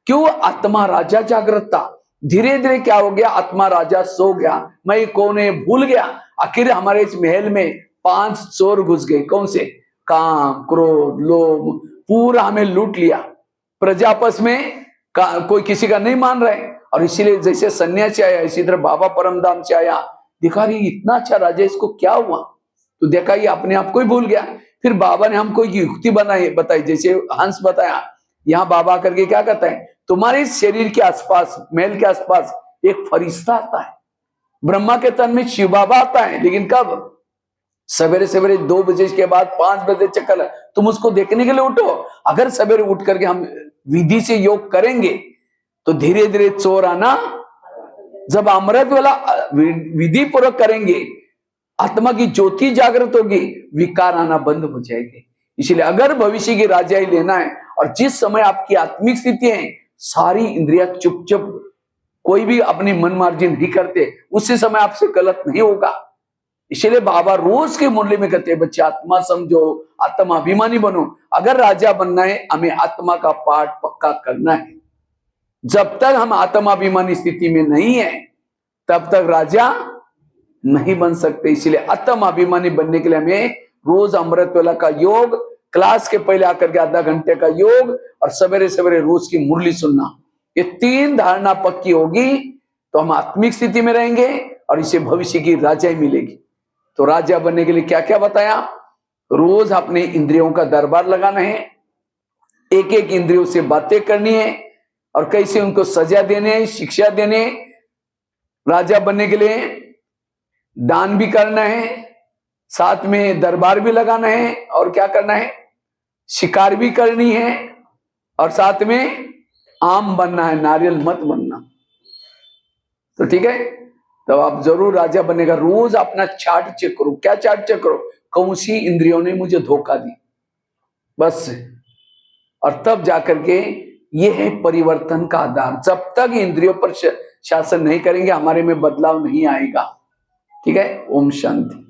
क्यों? आत्मा राजा जागृत था। धीरे धीरे क्या हो गया, आत्मा राजा सो गया, मैं कौन है भूल गया। आखिर हमारे इस महल में 5 चोर घुस गए। कौन से? काम, क्रोध, लोभ, पूरा हमें लूट लिया। प्रजा आपस में कोई किसी का नहीं मान रहे। और इसीलिए जैसे सन्यासी आया इसी तरह बाबा परमधाम से आया, देखा रही इतना अच्छा राजा, इसको क्या हुआ। तो देखा ये अपने आप को ही भूल गया। फिर बाबा ने हमको युक्ति बताई, जैसे हंस बताया। यहाँ बाबा करके क्या कहता है, तुम्हारे शरीर के आसपास, महल के आसपास एक फरिश्ता आता है। ब्रह्मा के तन में शिव बाबा आता है, लेकिन कब? सवेरे सवेरे 2 बजे के बाद 5 बजे चक्कर। तुम उसको देखने के लिए उठो। अगर सवेरे उठ करके हम विधि से योग करेंगे तो धीरे धीरे चोर आना, जब अमृत वाला विधि पूर्वक करेंगे, आत्मा की ज्योति जागृत होगी, विकार आना बंद हो जाएंगे। इसलिए अगर भविष्य की राजाई लेना है, और जिस समय आपकी आत्मिक स्थिति है, सारी इंद्रिया चुप, कोई भी अपनी मन मर्जी नहीं करते, उसी समय आपसे गलत नहीं होगा। इसलिए बाबा रोज के मुरली में कहते हैं, बच्चे आत्मा समझो, आत्मा अभिमानी बनो। अगर राजा बनना है, हमें आत्मा का पाठ पक्का करना है। जब तक हम आत्माभिमानी स्थिति में नहीं है तब तक राजा नहीं बन सकते। इसलिए आत्माभिमानी बनने के लिए हमें रोज अमृत वेला का योग, क्लास के पहले आकर के आधा घंटे का योग, और सवेरे सवेरे रोज की मुरली सुनना, ये 3 धारणा पक्की होगी तो हम आत्मिक स्थिति में रहेंगे और इसे भविष्य की राजाई मिलेगी। तो राजा बनने के लिए क्या क्या बताया? रोज अपने इंद्रियों का दरबार लगाना है, एक एक इंद्रियों से बातें करनी है, और कैसे उनको सजा देने, शिक्षा देने। राजा बनने के लिए दान भी करना है, साथ में दरबार भी लगाना है, और क्या करना है, शिकार भी करनी है, और साथ में आम बनना है, नारियल मत बनना। तो ठीक है, तब आप जरूर राजा बनेगा। रोज अपना चार्ट चेक करो। क्या चार्ट चेक करो? कौन सी इंद्रियों ने मुझे धोखा दी, बस। और तब जाकर के ये है परिवर्तन का आधार। जब तक इंद्रियों पर शासन नहीं करेंगे, हमारे में बदलाव नहीं आएगा। ठीक है, ओम शांति।